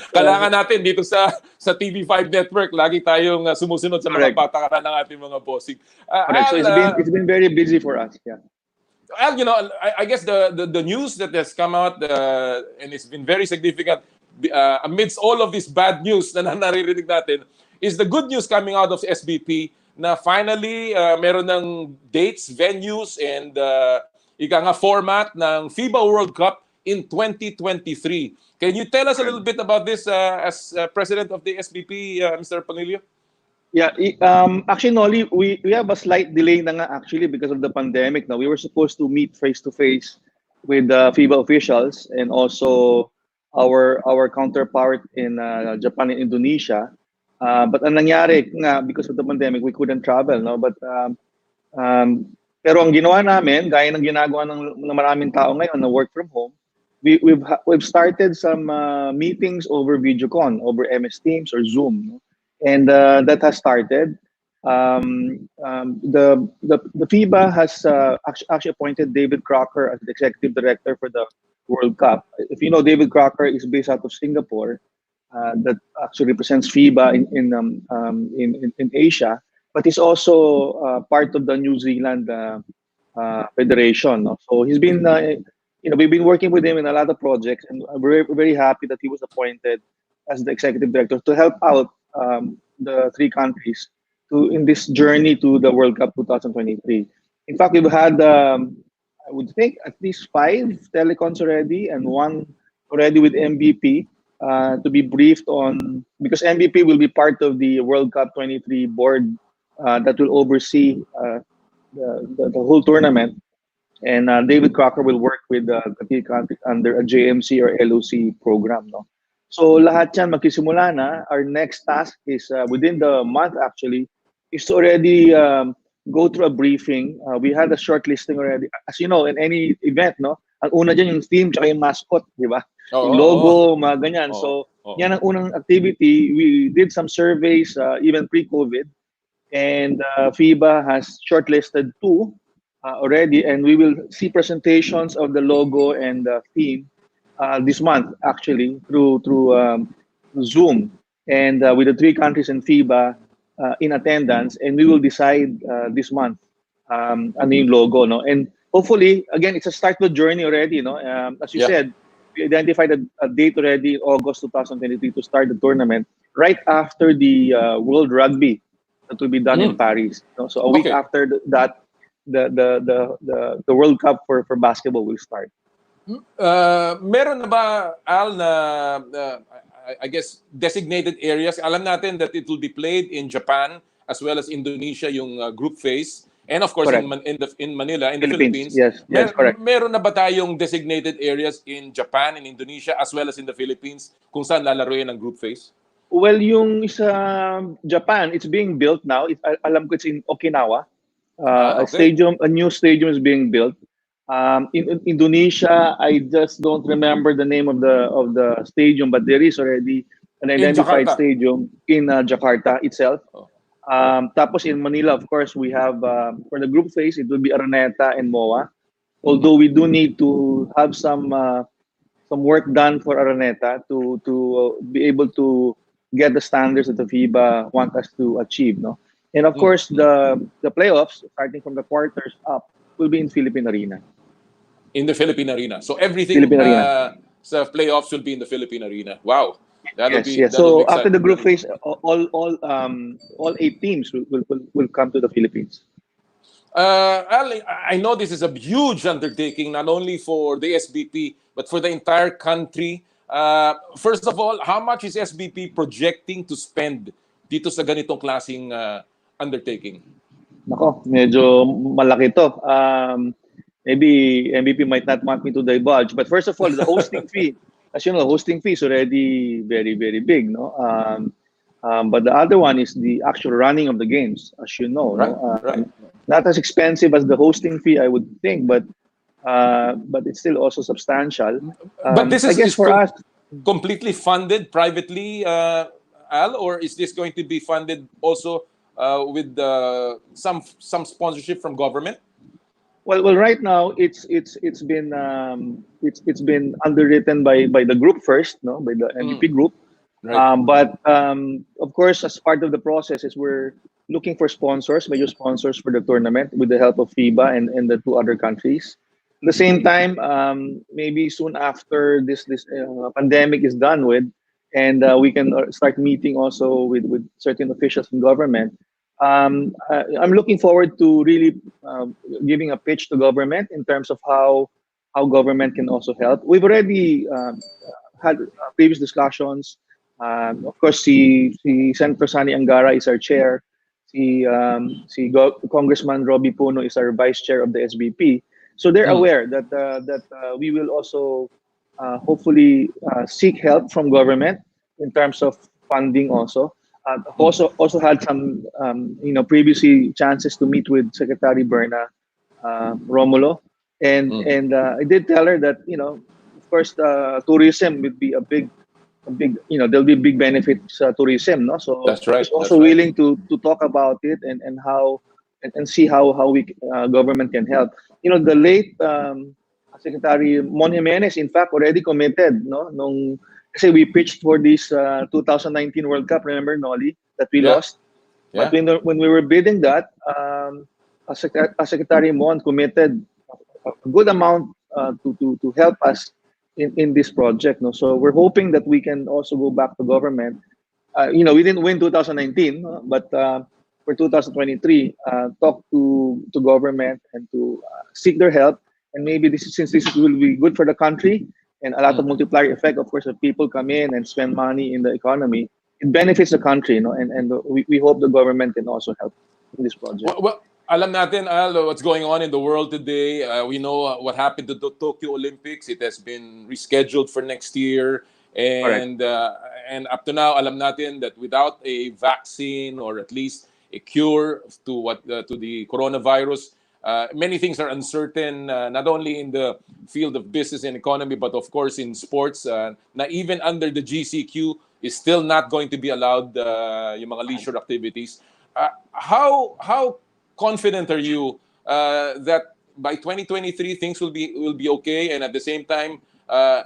natin dito sa TV5 network. Lagi tayong sumusunod sa mga Correct. patakaran ng ating mga bossing. Correct. So it's been very busy for us. Yeah. Al, I guess the news that has come out, and it's been very significant amidst all of this bad news na naririnig natin, is the good news coming out of SBP na finally meron ng dates, venues, and format ng FIBA World Cup in 2023. Can you tell us a little bit about this as president of the SBP, Mr. Panlilio? Yeah, actually, Nolly, we have a slight delay na nga actually because of the pandemic. Now, we were supposed to meet face-to-face with FIBA officials and also our counterpart in Japan and Indonesia. But ang nangyari nga, because of the pandemic, we couldn't travel. No? But pero ang ginawa namin, gaya ng ginagawa ng maraming tao ngayon na work from home, we've started some meetings over VideoCon, over MS Teams or Zoom, no? And that has started. The FIBA has actually appointed David Crocker as the executive director for the World Cup. If you know, David Crocker is based out of Singapore. That actually represents FIBA in Asia, but he's also part of the New Zealand Federation. No? So he's been, we've been working with him in a lot of projects, and we're very happy that he was appointed as the executive director to help out the three countries in this journey to the World Cup 2023. In fact, we've had, I would think, at least 5 telecons already, and 1 already with MVP. To be briefed on, because MVP will be part of the World Cup 23 board that will oversee the whole tournament, and David Crocker will work with the three countries under a JMC or LOC program. No? So lahat yan magsisimula na. Our next task is within the month actually, is to already go through a briefing. We had a short listing already. As you know, in any event, no? Ang una dyan yung team tsaka yung mascot, di ba? Yung logo, mga ganyan. So, yan ang unang activity. We did some surveys even pre-COVID, and FIBA has shortlisted 2 already, and we will see presentations of the logo and the theme this month, actually, through Zoom, and with the 3 countries in FIBA in attendance, and we will decide this month ano yung logo, no? And hopefully, again, it's a start of the journey already, no? As you said, we identified a date already, August 2023, to start the tournament right after the World Rugby that will be done in Paris. No? So a week after that, the World Cup for basketball will start. Meron na ba, Al, na I guess designated areas? Alam natin that it will be played in Japan as well as Indonesia, yung group phase. And of course, in Manila, in the Philippines. Yes, correct. Meron na ba tayong designated areas in Japan and Indonesia as well as in the Philippines kung saan lalaruin ang group phase? Well, yung sa Japan, it's being built now. Alam ko it's in Okinawa. Okay. A new stadium is being built. In Indonesia, I just don't remember the name of the stadium, but there is already an In identified Jakarta. stadium in Jakarta itself. Oh. Tapos in Manila, of course, we have for the group phase, it will be Araneta and MOA. Although we do need to have some work done for Araneta to be able to get the standards that the FIBA want us to achieve, no? And of course, the playoffs, starting from the quarters up, will be in Philippine Arena. In the Philippine Arena. So everything Philippine Arena. sa playoffs will be in the Philippine Arena. Wow. That'll Yes, be yes. that'll be So after the group exciting. phase, all 8 teams will come to the Philippines. Ali, I know this is a huge undertaking, not only for the SBP, but for the entire country. First of all, how much is SBP projecting to spend dito sa ganitong klaseng undertaking? Nako, medyo malaki to. Maybe MVP might not want me to divulge, but first of all, the hosting fee. As you know, the hosting fee is already very, very big, no? But the other one is the actual running of the games, as you know. Right, No? right. Not as expensive as the hosting fee, I would think, but it's still also substantial. But this I guess is for us, completely funded privately, Al, or is this going to be funded also with some sponsorship from government? well, right now it's been underwritten by the group first, no, by the MVP group. Right. But of course, as part of the process, is we're looking for sponsors, major sponsors for the tournament with the help of FIBA and the 2 other countries. At the same time, maybe soon after this pandemic is done with, and we can start meeting also with certain officials in government. I'm looking forward to really giving a pitch to government in terms of how government can also help. We've already had previous discussions. Of course, si Senator Sani Angara is our chair. Congressman Robbie Puno is our vice chair of the SBP. So they're aware that we will also hopefully seek help from government in terms of funding also. Also had some previously chances to meet with Secretary Berna Romulo, and I did tell her that of course tourism would be a big there'll be big benefits tourism, no? So That's right. she's also That's right. willing to talk about it and how and see how we government can help. The late Secretary Mon Jimenez, in fact, already committed, no? Kasi we pitched for this 2019 World Cup, remember, Nolly, that we Yeah. lost. Yeah. But when we were bidding that, Secretary Mon committed a good amount to help us in this project. No? So we're hoping that we can also go back to government. We didn't win 2019, but for 2023, talk to government and to seek their help. And maybe since this will be good for the country, and a lot of multiplier effect, of course, if people come in and spend money in the economy, it benefits the country, and we hope the government can also help in this project. Well, alam natin, Al, what's going on in the world today. We know what happened to the Tokyo Olympics. It has been rescheduled for next year. And up to now, alam natin that without a vaccine or at least a cure to the coronavirus, many things are uncertain, not only in the field of business and economy, but of course in sports. Na even under the GCQ is still not going to be allowed yung mga leisure activities. How confident are you that by 2023 things will be okay, and at the same time,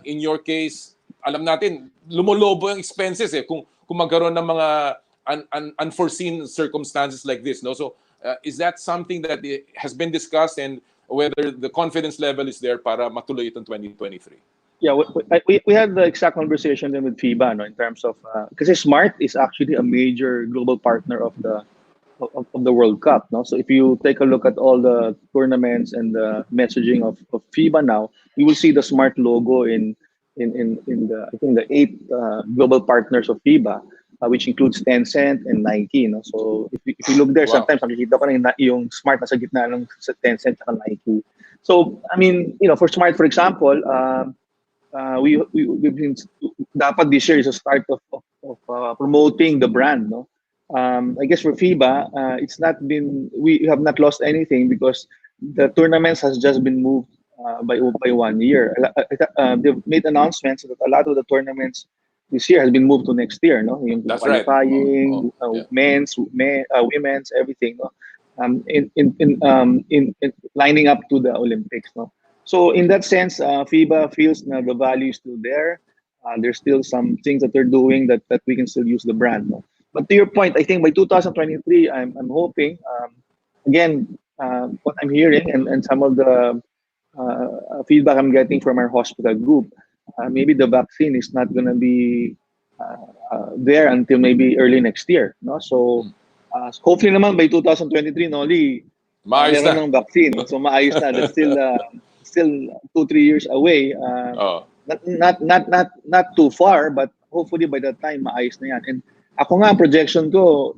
in your case, alam natin lumolobo yung expenses kung magkaroon ng mga unforeseen circumstances like this, no? So is that something that has been discussed, and whether the confidence level is there para matuloy itong 2023? Yeah, we had the exact conversation then with FIBA, no, in terms of because Smart is actually a major global partner of the World Cup, no. So if you take a look at all the tournaments and the messaging of FIBA now, you will see the Smart logo in the I think the 8 global partners of FIBA, which includes Tencent and Nike, no. So if you look there, Wow. sometimes nakikita ko na yung Smart nasa gitna ng Tencent at Nike. So I mean, for Smart, for example, we've been dapat this year is a start of promoting the brand, no. I guess for FIBA, it's not been, we have not lost anything because the tournaments has just been moved by 1 year. They've made announcements that a lot of the tournaments this year has been moved to next year, no? Yung That's right. qualifying, Yeah. women's, everything, no? In lining up to the Olympics, no? So in that sense, FIBA feels na the value is still there. There's still some things that they're doing that we can still use the brand, no? But to your point, I think by 2023, I'm hoping, again, what I'm hearing and some of the feedback I'm getting from our hospital group, maybe the vaccine is not going to be there until maybe early next year, no? So hopefully naman by 2023, Noli, Maayos meron na. ng vaccine, so maayos na. That's still 2-3 years away. Oh. Not too far, but hopefully by that time maayos na yan. And ako nga, projection ko,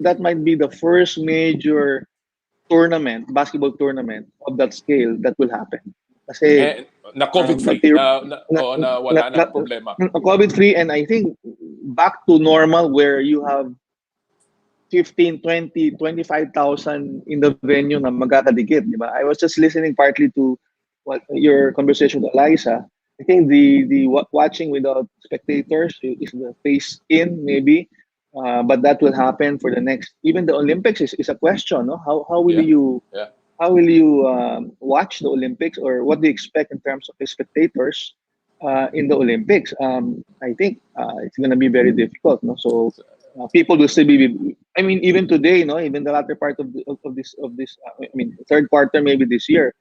that might be the first major tournament, basketball tournament of that scale that will happen. Kasi Na COVID-free. Wala na problema. COVID-free, and I think back to normal where you have 15, 20, 25,000 in the venue na magkakadikit, di ba? I was just listening partly to your conversation with Alyssa. I think the watching without spectators is the phase in maybe, but that will happen for the next. Even the Olympics is a question, no? How will you watch the Olympics, or what do you expect in terms of the spectators in the Olympics? I think it's going to be very difficult, no? So people will still be. I mean, even today, no, even the latter part of this. I mean, third quarter maybe this year,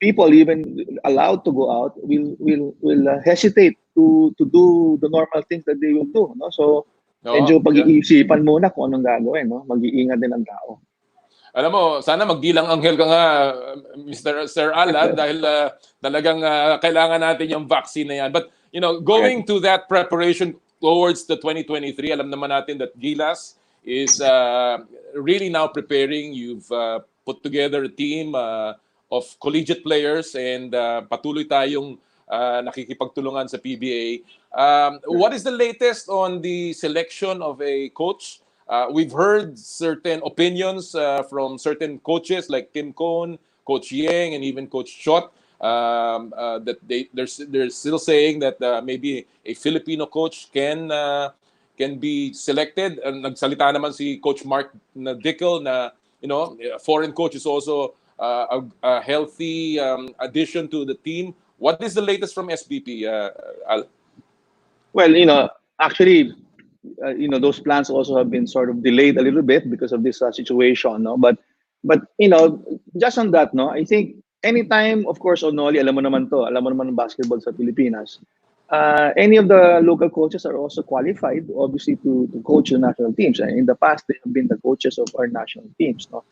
people even allowed to go out will hesitate to do the normal things that they will do, no? So medyo pag-iisipan muna kung anong gagawin, no? Mag-iingat din ang tao. Alam mo, sana magdilang anghel ka nga, Sir Al, dahil talagang kailangan natin yung vaccine na yan. But, you know, going to that preparation towards the 2023, alam naman natin that Gilas is really now preparing. You've put together a team of collegiate players, and patuloy tayong nakikipagtulungan sa PBA. What is the latest on the selection of a coach? We've heard certain opinions from certain coaches like Tim Cohn, Coach Yang, and even Coach Shot, that they're still saying that maybe a Filipino coach can be selected. Nagsalita naman si Coach Mark Dickel na, you know, foreign coach is also a healthy addition to the team. What is the latest from SBP, Al? Well, you know, actually, you know, those plans also have been sort of delayed a little bit because of this situation, no? But you know, just on that, no, I think anytime, of course, Onoli, alam mo naman ng basketball sa Pilipinas. Any of the local coaches are also qualified, obviously, to coach the national teams. And in the past, they have been the coaches of our national teams, no?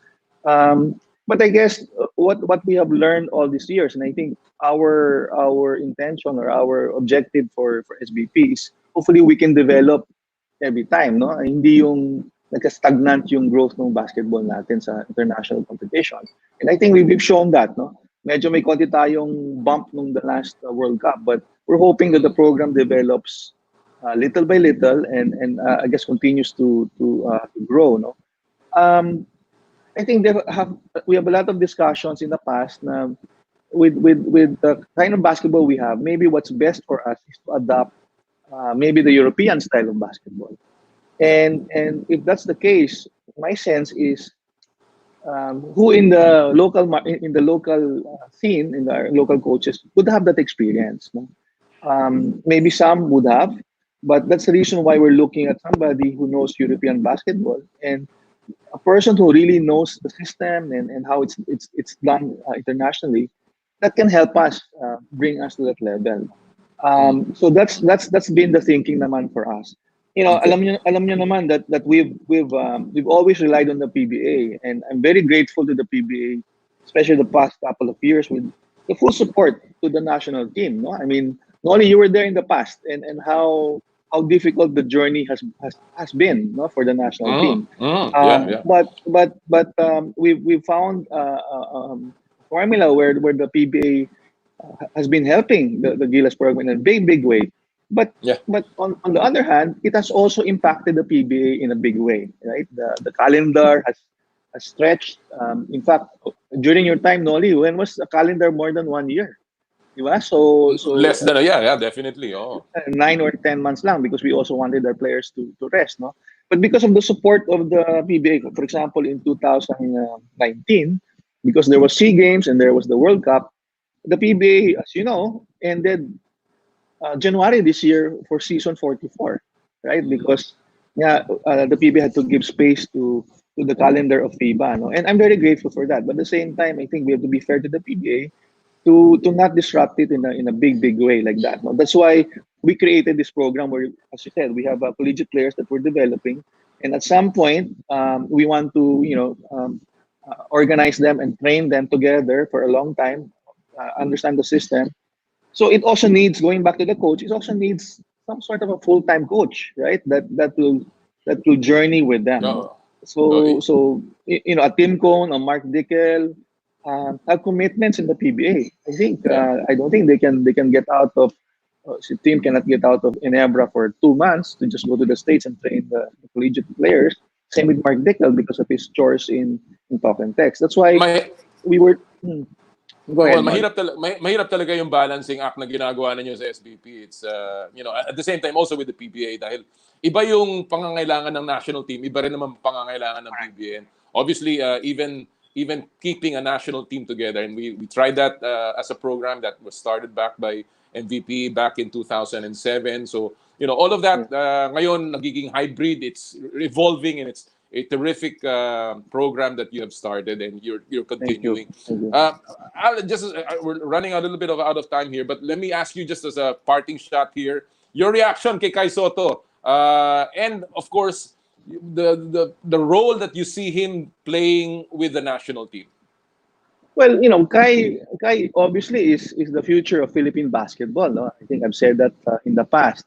But I guess what we have learned all these years, and I think our intention or our objective for SBP is hopefully we can develop every time, no? Hindi yung nagka-stagnant yung growth ng basketball natin sa international competition. And I think we've shown that, no? Medyo may konti tayong bump nung the last World Cup, but we're hoping that the program develops little by little and I guess continues to grow, no? I think we have a lot of discussions in the past na with the kind of basketball we have, maybe what's best for us is to adopt maybe the European style of basketball. And if that's the case, my sense is who in the local scene, in the local coaches, would have that experience. No? Maybe some would have, but that's the reason why we're looking at somebody who knows European basketball and a person who really knows the system and how it's done internationally, that can help us bring us to that level. So that's been the thinking naman for us. You know, alam niyo naman that we've always relied on the PBA, and I'm very grateful to the PBA, especially the past couple of years, with the full support to the national team. No, I mean, not only you were there in the past, and how difficult the journey has been, no, for the national team. But we found a formula where the PBA has been helping the Gilas program in a big way. But Yeah. but on the other hand, it has also impacted the PBA in a big way, right? The calendar has stretched. In fact, during your time, Noli, when was the calendar more than 1 year? Diba? So Less than a year, yeah, definitely. Oh. 9 or 10 months lang because we also wanted our players to rest, no? But because of the support of the PBA, for example, in 2019, because there was SEA Games and there was the World Cup, the PBA, as you know, ended January this year for season 44, right? Because the PBA had to give space to the calendar of FIBA, no? And I'm very grateful for that. But at the same time, I think we have to be fair to the PBA to not disrupt it in a big way like that. No? That's why we created this program where, as you said, we have collegiate players that we're developing, and at some point, we want to organize them and train them together for a long time, understand the system. So it also needs, going back to the coach, it also needs some sort of a full-time coach, right? That will journey with them. No. So a Tim Cone, a Mark Dickel, have commitments in the PBA. I think I don't think they can get out of si Tim cannot get out of Ginebra for 2 months to just go to the States and train the collegiate players. Same with Mark Dickel because of his chores in talk and text. That's why we were. Go ahead. Well, mahirap talaga yung balancing act na ginagawa ninyo sa SBP. It's at the same time also with the PBA dahil iba yung pangangailangan ng national team, iba rin naman pangangailangan ng PBA. And obviously even keeping a national team together, and we tried that as a program that was started back by MVP back in 2007. So, all of that ngayon nagiging hybrid, it's evolving, and it's a terrific program that you have started and you're continuing. Thank you. We're running a little bit out of time here, but let me ask you just as a parting shot here, your reaction kay Kai Sotto, and of course the role that you see him playing with the national team. Well, Kai obviously is the future of Philippine basketball. No? I think I've said that in the past.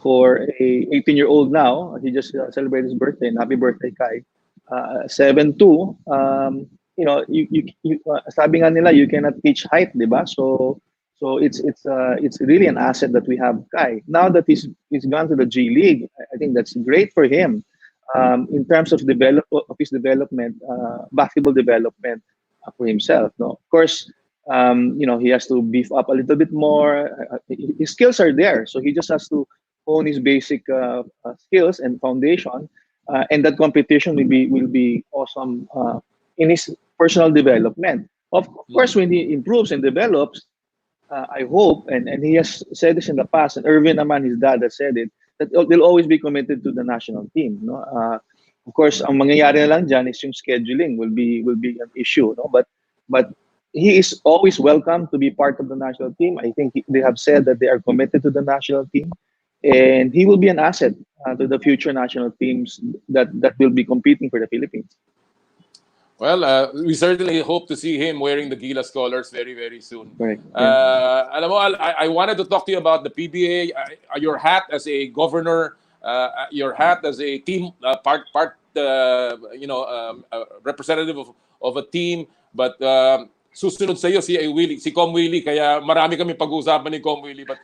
For a 18-year-old now, he just celebrated his birthday. And happy birthday, Kai. 7'2". Sabi nga nila, you cannot teach height, diba? So it's really an asset that we have Kai. Now that he's gone to the G League, I think that's great for him in terms of his development, basketball development for himself. No, of course. He has to beef up a little bit more. His skills are there, so he just has to hone his basic skills and foundation, and that competition will be awesome in his personal development. Of course, when he improves and develops, I hope, and he has said this in the past, and Irvin naman, his dad, has said it, that they'll always be committed to the national team. No, of course, ang mangyayari na lang dyan is yung scheduling will be an issue. No, but he is always welcome to be part of the national team. I think they have said that they are committed to the national team, and he will be an asset to the future national teams that will be competing for the Philippines. Well, we certainly hope to see him wearing the Gilas colors very, very soon. Right. Alam mo, I wanted to talk to you about the PBA, your hat as a governor, your hat as a team representative of a team, but susunod sa iyo si Com Willie, kaya marami kami pag-uusapan ni Com Willie, but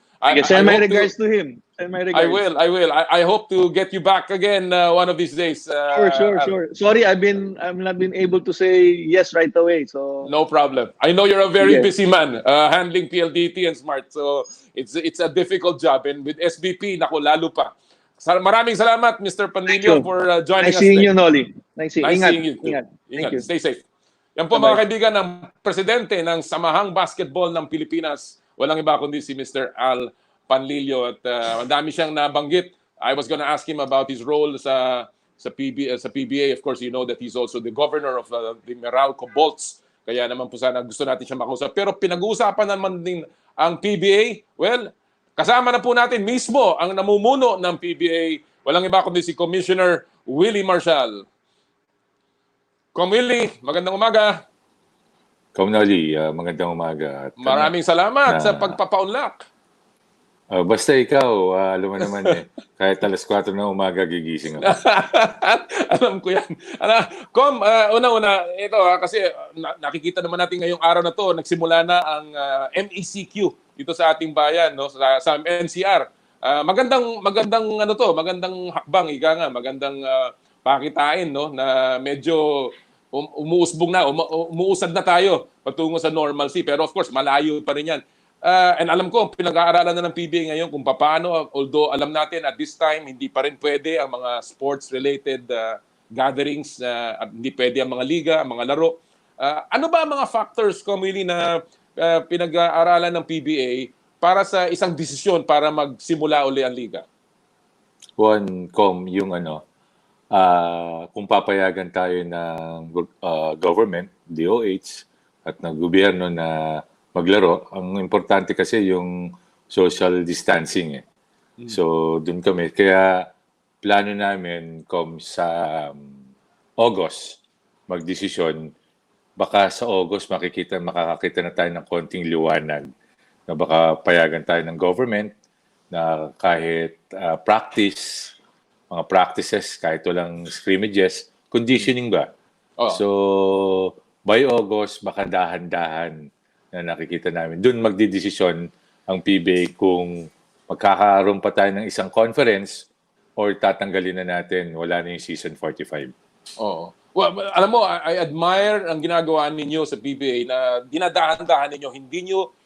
send my regards to him. Send my regards. I will. I hope to get you back again one of these days. Sure. Sorry, I've not been able to say yes right away. So no problem. I know you're a very busy man handling PLDT and Smart, so it's a difficult job, and with SBP, naku, lalo pa. Maraming salamat, Mr. Panlilio, for joining us. Nice seeing you, Noli. Nice seeing you. Ingat. Thank you. Stay safe. Yan po mga kaibigan ng presidente ng Samahang Basketball ng Pilipinas. Walang iba kundi si Mr. Al Panlilio. At ang dami siyang nabanggit. I was gonna ask him about his role sa PBA. Of course, you know that he's also the governor of the Meralco Bolts. Kaya naman po sana gusto natin siya makausap. Pero pinag-uusapan naman din ang PBA. Well, kasama na po natin mismo ang namumuno ng PBA. Walang iba kundi si Commissioner WIllie Marcial. Com Willie, magandang umaga. Com Noli, magandang umaga. At, maraming salamat sa pagpapaunlak. Basta ikaw, alam mo naman kahit alas 4 ng umaga gigising ako. Alam ko yan. Kom, una-una, ito kasi nakikita naman natin ngayong araw na to, nagsimula na ang MECQ dito sa ating bayan, no, sa NCR. Magandang hakbang, ika nga, magandang pakitain, no, na medyo umuusbong na, umuusad na tayo patungo sa normalcy. Pero of course, malayo pa rin yan. And alam ko, pinag-aaralan na ng PBA ngayon kung paano, although alam natin at this time, hindi pa rin pwede ang mga sports-related gatherings, hindi pwede ang mga liga, ang mga laro. Ano ba ang mga factors, Willie, na pinag-aaralan ng PBA para sa isang desisyon para magsimula uli ang liga? One, yung kung papayagan tayo ng government, DOH, at ng gobyerno na maglaro, ang importante kasi yung social distancing. So, dun kami. Kaya, plano namin, sa August, magdesisyon. Baka sa August, makakakita na tayo ng konting liwanag na baka payagan tayo ng government na kahit mga practices, kahit walang scrimmages, conditioning ba? So, by August, baka dahan-dahan na nakikita namin. Doon magdidesisyon ang PBA kung magkakaroon pa tayo ng isang conference or tatanggalin na natin, wala na yung season 45. Oo. Well, alam mo, I admire ang ginagawa ninyo sa PBA na dinadahan-dahan ninyo.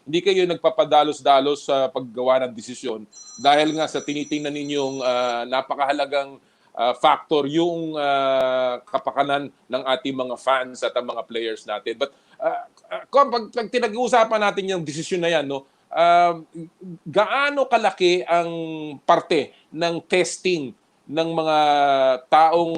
Hindi kayo nagpapadalos-dalos sa paggawa ng desisyon dahil nga sa tinitingnan ninyong napakahalagang factor yung kapakanan ng ating mga fans at ang mga players natin. But pag tinag-uusapan natin yung desisyon na yan, no, gaano kalaki ang parte ng testing ng mga taong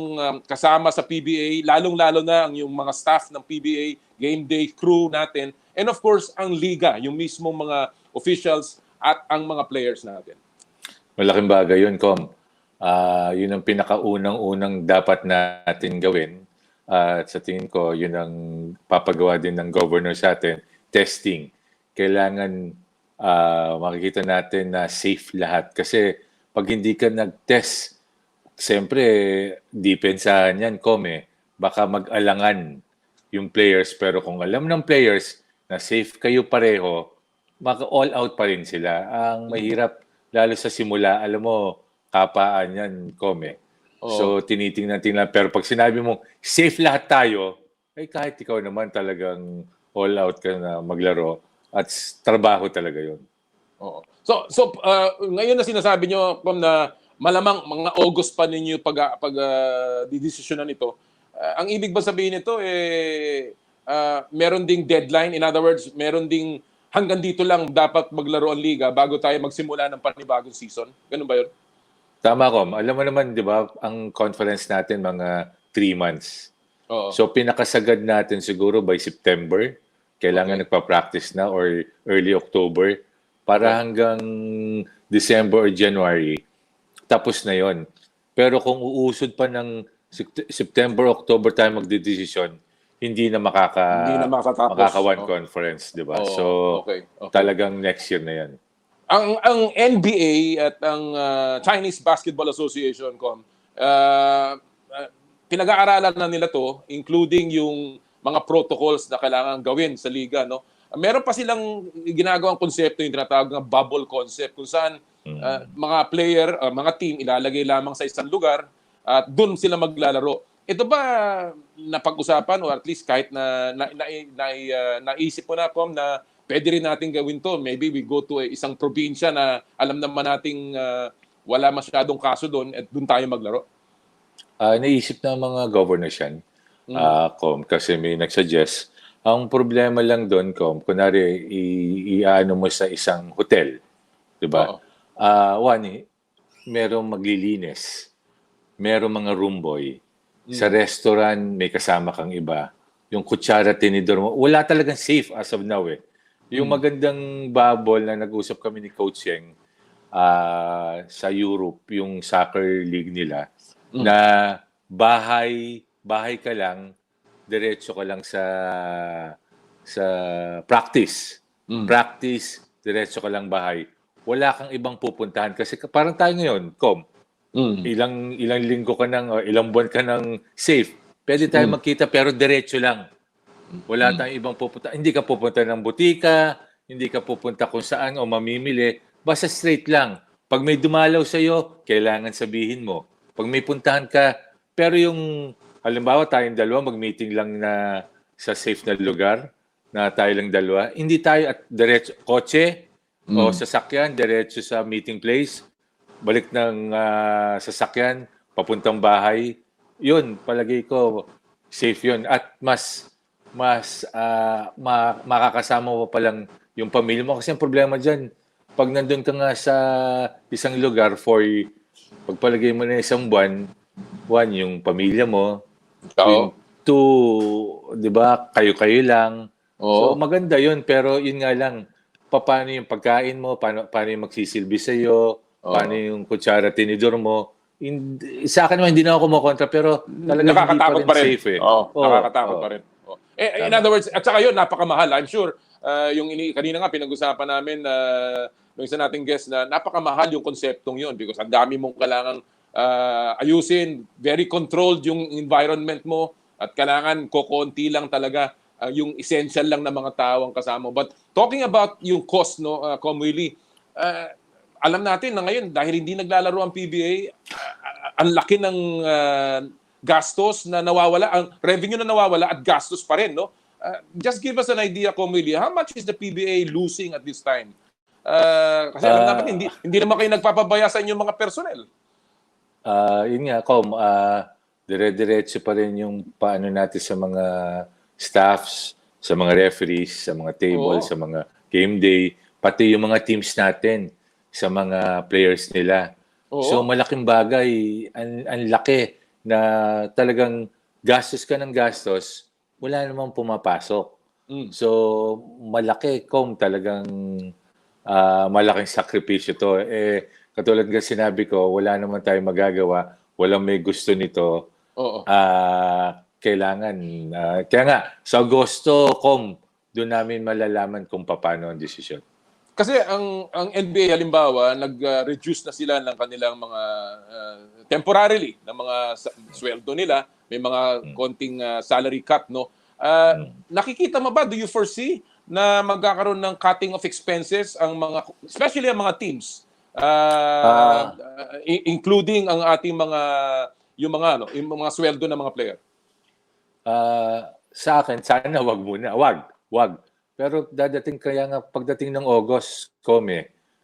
kasama sa PBA, lalong-lalo na ang yung mga staff ng PBA, game day crew natin, and of course, ang liga, yung mismong mga officials at ang mga players natin. Malaking bagay yun, yun ang pinakaunang-unang dapat natin gawin. At sa tingin ko, yun ang papagawa din ng governor sa atin, testing. Kailangan makikita natin na safe lahat. Kasi pag hindi ka nag-test, siyempre, depensahan yan, baka mag-alangan yung players. Pero kung alam ng players na safe kayo pareho, maka-all out pa rin sila. Ang mahirap, lalo sa simula, alam mo, kapaan yan, So, tinitingnan. Pero pag sinabi mo, safe lahat tayo, kahit ikaw naman talagang all out ka na maglaro at trabaho talaga yun. Oo. So ngayon na sinasabi nyo, na malamang mga August pa ninyo didesisyonan ito. Ang ibig ba sabihin nito, meron ding deadline? In other words, meron ding hanggang dito lang dapat maglaro ang liga bago tayo magsimula ng panibagong season? Ganun ba yun? Tama, Alam mo naman, di ba, ang conference natin mga 3 months. Oo. So, pinakasagad natin siguro by September. Kailangan nagpa-practice na or early October para hanggang December or January. Tapos na yon. Pero kung uusod pa ng September, October tayo magdedesisyon, hindi na makaka-one conference, di ba? So, talagang next year na yan. Ang NBA at ang Chinese Basketball Association, pinag-aaralan na nila to, including yung mga protocols na kailangan gawin sa liga, no? Meron pa silang ginagawang konsepto, yung tinatawag na bubble concept, kung saan mga player, mga team ilalagay lamang sa isang lugar at doon sila maglalaro. Ito ba napag-usapan o at least kahit na naisip mo na, na pwede rin natin gawin to? Maybe we go to isang probinsya na alam naman nating wala masyadong kaso doon at doon tayo maglaro. Naisip na mga governors yan, kasi may nagsuggest. Ang problema lang doon, kunwari, i-ano mo sa isang hotel, di ba? Merong maglilinis, merong mga room boy. Sa restaurant, may kasama kang iba. Yung kutsara, tinidor mo, wala talagang safe as of now Yung magandang bubble na nag-usap kami ni Coach Yeng sa Europe, yung soccer league nila, na bahay ka lang, diretso ka lang sa practice. Practice, diretso ka lang bahay. wala kang ibang pupuntahan. Kasi parang tayo ngayon, ilang linggo ka nang, o ilang buwan ka nang safe. Pwede tayo magkita pero diretso lang. Wala tayong ibang pupunta. Hindi ka pupunta ng butika, hindi ka pupunta kung saan o mamimili. Basta straight lang. Pag may dumalaw sa'yo, kailangan sabihin mo. Pag may puntahan ka, pero yung, halimbawa tayong dalawa, mag-meeting lang na sa safe na lugar, na tayo lang dalawa, hindi tayo at diretso, kotse o sasakyan, diretso sa meeting place, balik ng sasakyan, papuntang bahay, yun, palagay ko, safe yun. At mas makakasama mo pa lang yung pamilya mo. Kasi ang problema dyan, pag nandun ka nga sa isang lugar pagpalagay mo na isang buwan, yung pamilya mo, two, di ba, kayo-kayo lang. So maganda yun, pero yun nga lang, paano yung pagkain mo, paano yung magsisilbi sa'yo, paano yung kutsara, tinidor mo. Sa akin naman, hindi na ako kumokontra, pero talaga nakakatakot hindi pa rin safe eh. Nakakatakot pa rin. In other words, at saka yun, napakamahal. I'm sure, kanina nga pinag-usapan namin yung isa nating guest na napakamahal yung konseptong yun because ang dami mong kailangang ayusin, very controlled yung environment mo at kailangan kokonti lang talaga yung essential lang na mga tao ang kasama. But talking about yung cost, no, WIllie, alam natin na ngayon dahil hindi naglalaro ang PBA, ang laki ng gastos na nawawala, ang revenue na nawawala at gastos pa rin, no? Just give us an idea, WIllie, how much is the PBA losing at this time? Kasi alam natin, hindi naman kayo nagpapabaya sa inyong mga personnel. Yun nga, dire-diretso pa rin yung paano natin sa mga staffs, sa mga referees, sa mga tables, sa mga game day, pati yung mga teams natin, sa mga players nila. So malaking bagay, ang laki na talagang gastos ka ng gastos, wala namang pumapasok. So malaki talagang malaking sakripisyo to. Katulad ng sinabi ko, wala naman tayong magagawa, walang may gusto nito. Kailangan. Kaya nga, sa Agosto, doon namin malalaman kung paano ang desisyon. Kasi ang NBA halimbawa, nag-reduce na sila ng kanilang mga temporarily ng mga sweldo nila, may mga konting salary cut, no. Nakikita mo ba, do you foresee na magkakaroon ng cutting of expenses ang mga, especially ang mga teams, including ang ating yung mga sweldo ng mga player? Sa akin, sana wag muna. Wag. Pero pagdating ng August,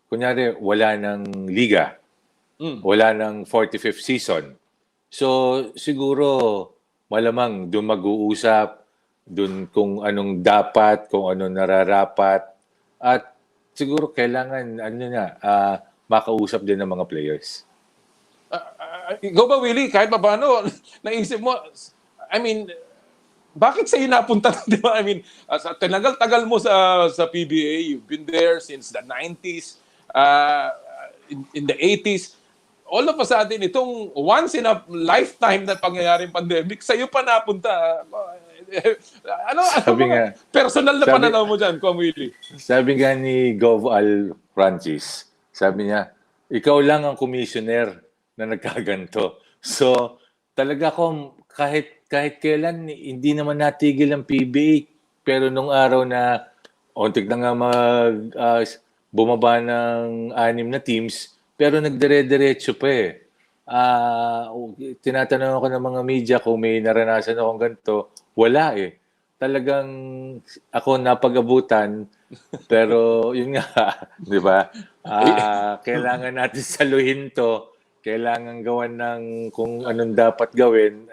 kunyari wala ng liga, wala ng 45th season. So siguro malamang doon mag-uusap, doon kung anong dapat, kung anong nararapat, at siguro kailangan makausap din ng mga players. Ikaw ba, Willie, kahit pa paano, naisip mo, I mean, bakit sa'yo napunta? Di ba? I mean, tagal mo sa PBA, you've been there since the 90s, in the 80s. All of a sudden, itong once in a lifetime na pangyayaring pandemic, sa'yo pa napunta. Personal na pananaw mo dyan, WIllie? Sabi nga ni Gov. Al Francis, sabi niya, ikaw lang ang commissioner na nagkaganto. So, talaga kahit kailan, hindi naman natigil ang PBA. Pero nung araw na ontik na nga bumaba ng 6 na teams, pero nagdire-diretso pa eh. Tinatanong ako ng mga media kung may naranasan akong ganito. Wala eh. Talagang ako napag-abutan, pero yun nga, di ba? Kailangan natin saluhin to. Kailangan gawan ng kung anong dapat gawin.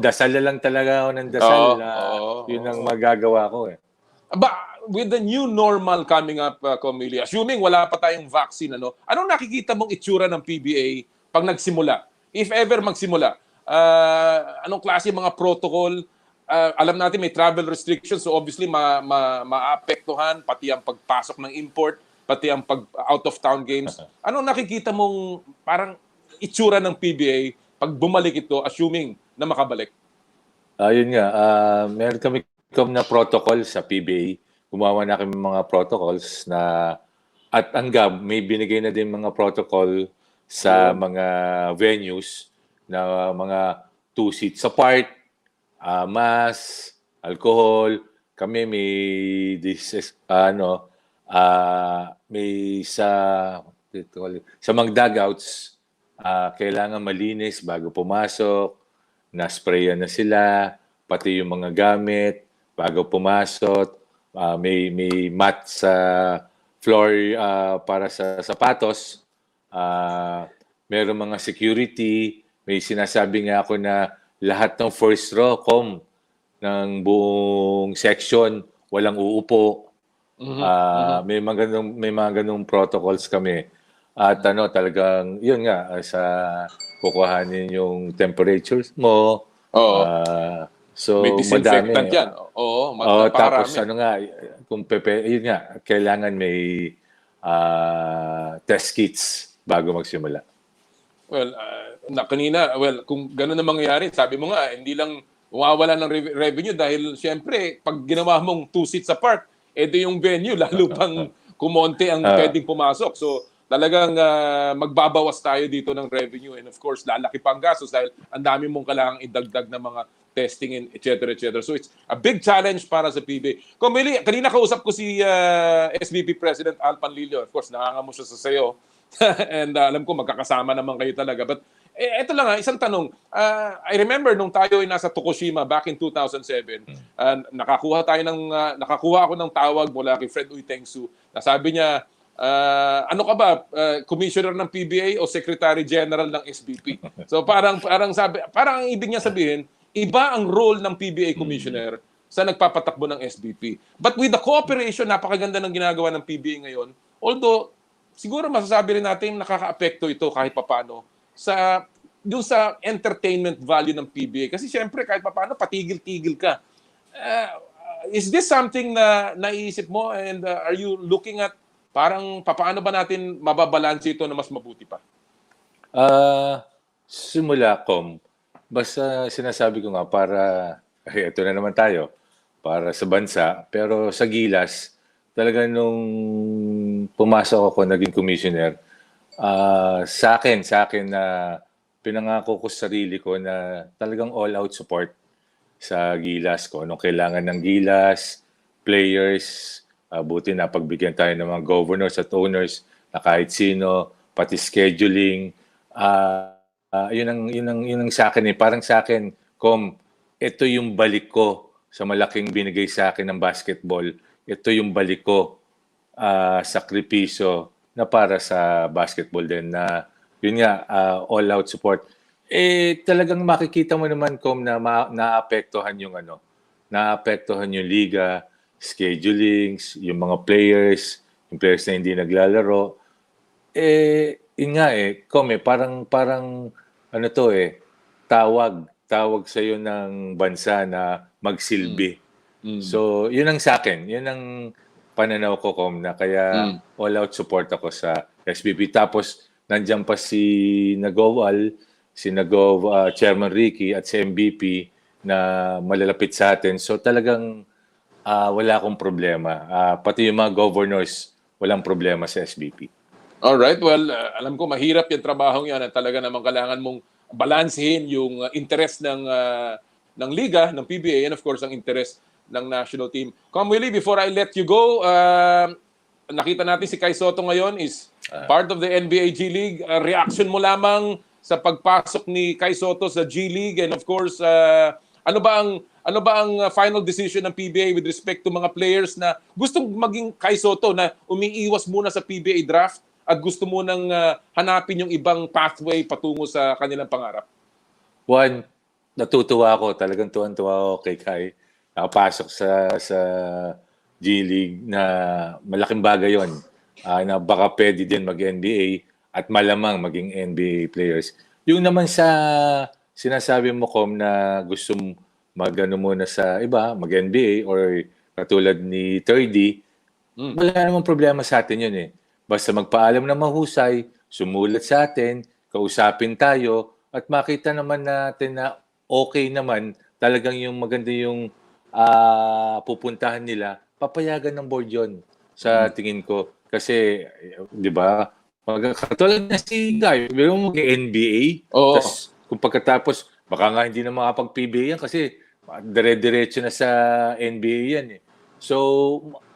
Dasal na lang talaga ako ng dasal. Yun ang magagawa ko eh. But with the new normal coming up, WIllie, assuming wala pa tayong vaccine, anong nakikita mong itsura ng PBA pag nagsimula? If ever magsimula, anong klase mga protocol? Alam natin may travel restrictions, so obviously maapektuhan pati ang pagpasok ng import, pati ang out-of-town games. Anong nakikita mong parang itsura ng PBA pag bumalik ito, assuming na makabalik? Yun nga, meron kami na protocol sa PBA. Gumawa na kami mga protocols na At ang GAB, may binigay na din mga protocol sa mga venues na mga 2 seats apart, mask, alcohol. Kami may may sa mga dugouts, kailangan malinis bago pumasok, na-sprayan na sila, pati yung mga gamit bago pumasok, may mat sa floor para sa sapatos, meron mga security, may sinasabi nga ako na lahat ng first row, ng buong section, walang uupo. May mga ganung protocols kami. At talagang, yun nga, sa kukuhanin yung temperatures mo. Oo. So, May disinfectant madami. yan. Oo, Tapos napakarami. kung yun nga, kailangan may test kits bago magsimula. Well, kung gano'n na mangyayari, sabi mo nga, hindi lang mawawala ng revenue dahil siyempre, pag ginawa mong 2 seats apart, edi yung venue, lalo pang kumonte ang pwedeng pumasok. So, talagang magbabawas tayo dito ng revenue and of course, lalaki pa ang gastos dahil ang dami mong kailangang idagdag na mga testing and et cetera. So, it's a big challenge para sa PBA. Willie, kanina kausap ko si SBP President Al Panlilio. Of course, nakangamo siya sa sayo. And alam ko magkakasama naman kayo talaga. But eto lang isang tanong. I remember nung tayo ay nasa Tokushima back in 2007, nakakuha ako ng tawag mula kay Fred Uytengsu. Nasabi niya, ano ka ba, commissioner ng PBA o secretary general ng SBP? So parang ang ibig niya sabihin, iba ang role ng PBA commissioner sa nagpapatakbo ng SBP. But with the cooperation, napakaganda ng ginagawa ng PBA ngayon. Although siguro masasabi rin natin nakakaapekto ito kahit papano sa entertainment value ng PBA. Kasi siyempre kahit papano patigil-tigil ka. Is this something na naiisip mo and are you looking at parang paano ba natin mababalanse ito na mas mabuti pa? Simula, basta sinasabi ko nga ito na naman tayo, para sa bansa. Pero sa Gilas, talaga nung pumasok ako, naging commissioner, sa akin na pinangako ko sa sarili ko na talagang all-out support sa Gilas ko. Nung kailangan ng Gilas, players, buti na pagbigyan tayo ng mga governors at owners na kahit sino, pati scheduling. Yun ang sa akin. Parang sa akin, ito yung balik ko sa malaking binigay sa akin ng basketball. Ito yung balik ko, sakripisyo na para sa basketball din na yun nga, all-out support. Talagang makikita mo naman, na naapektuhan yung liga, schedulings, yung mga players, yung players na hindi naglalaro. Yun nga parang tawag sa iyo ng bansa na magsilbi. So, yun ang sa akin. Yun ang pananaw ko, na kaya all-out support ako sa SBP. Tapos, nandiyan pa si Chairman Ricky at si MVP na malalapit sa atin. So, talagang wala akong problema. Pati yung mga governors, walang problema sa SBP. Alright, well, alam ko mahirap yung trabaho yan at talaga naman kailangan mong balansehin yung interest ng liga, ng PBA, and of course, ang interest ng national team. Willie, before I let you go, nakita natin si Kai Sotto ngayon is part of the NBA G League. Reaction mo lamang sa pagpasok ni Kai Sotto sa G League, and of course, ano ba ang final decision ng PBA with respect to mga players na gustong maging Kai Sotto na umiiwas muna sa PBA draft at gusto mo nang hanapin yung ibang pathway patungo sa kanilang pangarap? One, natutuwa ako. Talagang tuwan-tuwa ako kay Kai. Nakapasok sa G League na malaking bagay yon. Na baka pwede din mag-NBA at malamang maging NBA players. Yung naman sa sinasabi mo, na gusto muna sa iba, mag-NBA or katulad ni 30, wala namang problema sa atin yun Basta magpaalam na mahusay, sumulat sa atin, kausapin tayo, at makita naman natin na okay naman, talagang yung maganda yung pupuntahan nila, papayagan ng board yun sa tingin ko. Kasi, di ba, katulad na si Guy, biro mo mag-NBA, Oo. tapos kung pagkatapos, baka nga hindi na makapag-PBA yan kasi dire-diretso na sa NBA yan eh. So,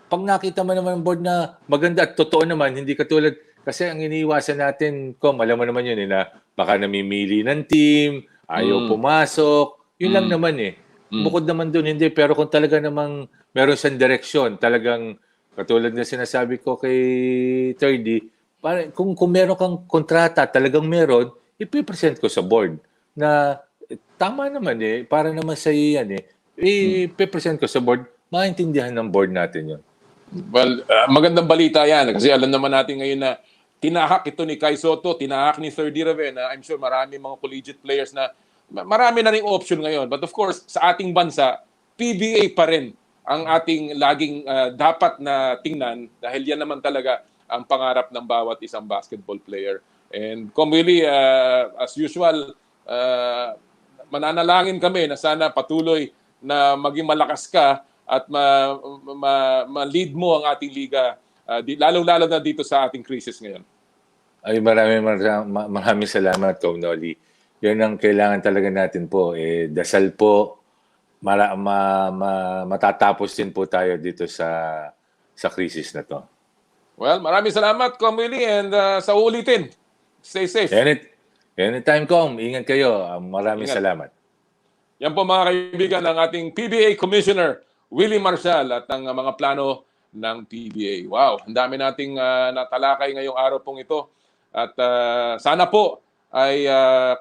pag nakita mo naman board na maganda at totoo naman, hindi katulad, kasi ang iniiwasan natin, alam mo naman yun eh, na baka namimili ng team, ayaw pumasok, yun lang naman eh. Bukod naman dun, hindi. Pero kung talaga namang meron siyang direksyon, talagang katulad na sinasabi ko kay Thirdy, kung meron kang kontrata, talagang meron, ipipresent ko sa board na tama naman eh, para naman sa iyo yan eh. Ipipresent ko sa board, maintindihan ng board natin yun. Well, magandang balita yan kasi alam naman natin ngayon na tinahak ito ni Kai Sotto, tinahak ni Thirdy Raven. I'm sure marami mga collegiate players na marami na ring option ngayon. But of course, sa ating bansa, PBA pa rin ang ating laging dapat na tingnan dahil yan naman talaga ang pangarap ng bawat isang basketball player. And WIllie, as usual, mananalangin kami na sana patuloy na maging malakas ka at ma-lead mo ang ating liga, lalo-lalo na dito sa ating crisis ngayon. Ay, maraming salamat, Coach Noli. Yan ang kailangan talaga natin po. Dasal po, matatapos din po tayo dito sa crisis na to. Well, maraming salamat, Coach WIllie, and sa ulitin. Stay safe. Anytime, Com. Ingat kayo. Maraming salamat. Yan po mga kaibigan ng ating PBA Commissioner WIllie Marcial at ang mga plano ng PBA. Wow, ang dami nating natalakay ngayong araw pong ito. At sana po ay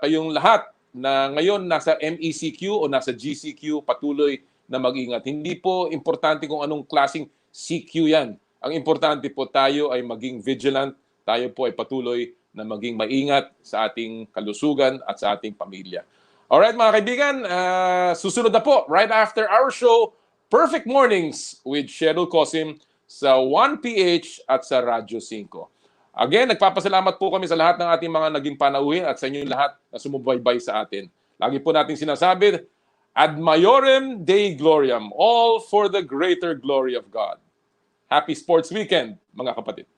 kayong lahat na ngayon nasa MECQ o nasa GCQ patuloy na mag-ingat. Hindi po importante kung anong klaseng CQ yan. Ang importante po tayo ay maging vigilant, tayo po ay patuloy na maging maingat sa ating kalusugan at sa ating pamilya. Alright mga kaibigan, susunod na po right after our show, Perfect Mornings with Cheryl Cosim sa 1PH at sa Radyo 5. Again, nagpapasalamat po kami sa lahat ng ating mga naging panauhin at sa inyong lahat na sumubaybay sa atin. Lagi po natin sinasabi, Ad Maiorem Dei Gloriam, all for the greater glory of God. Happy Sports Weekend, mga kapatid.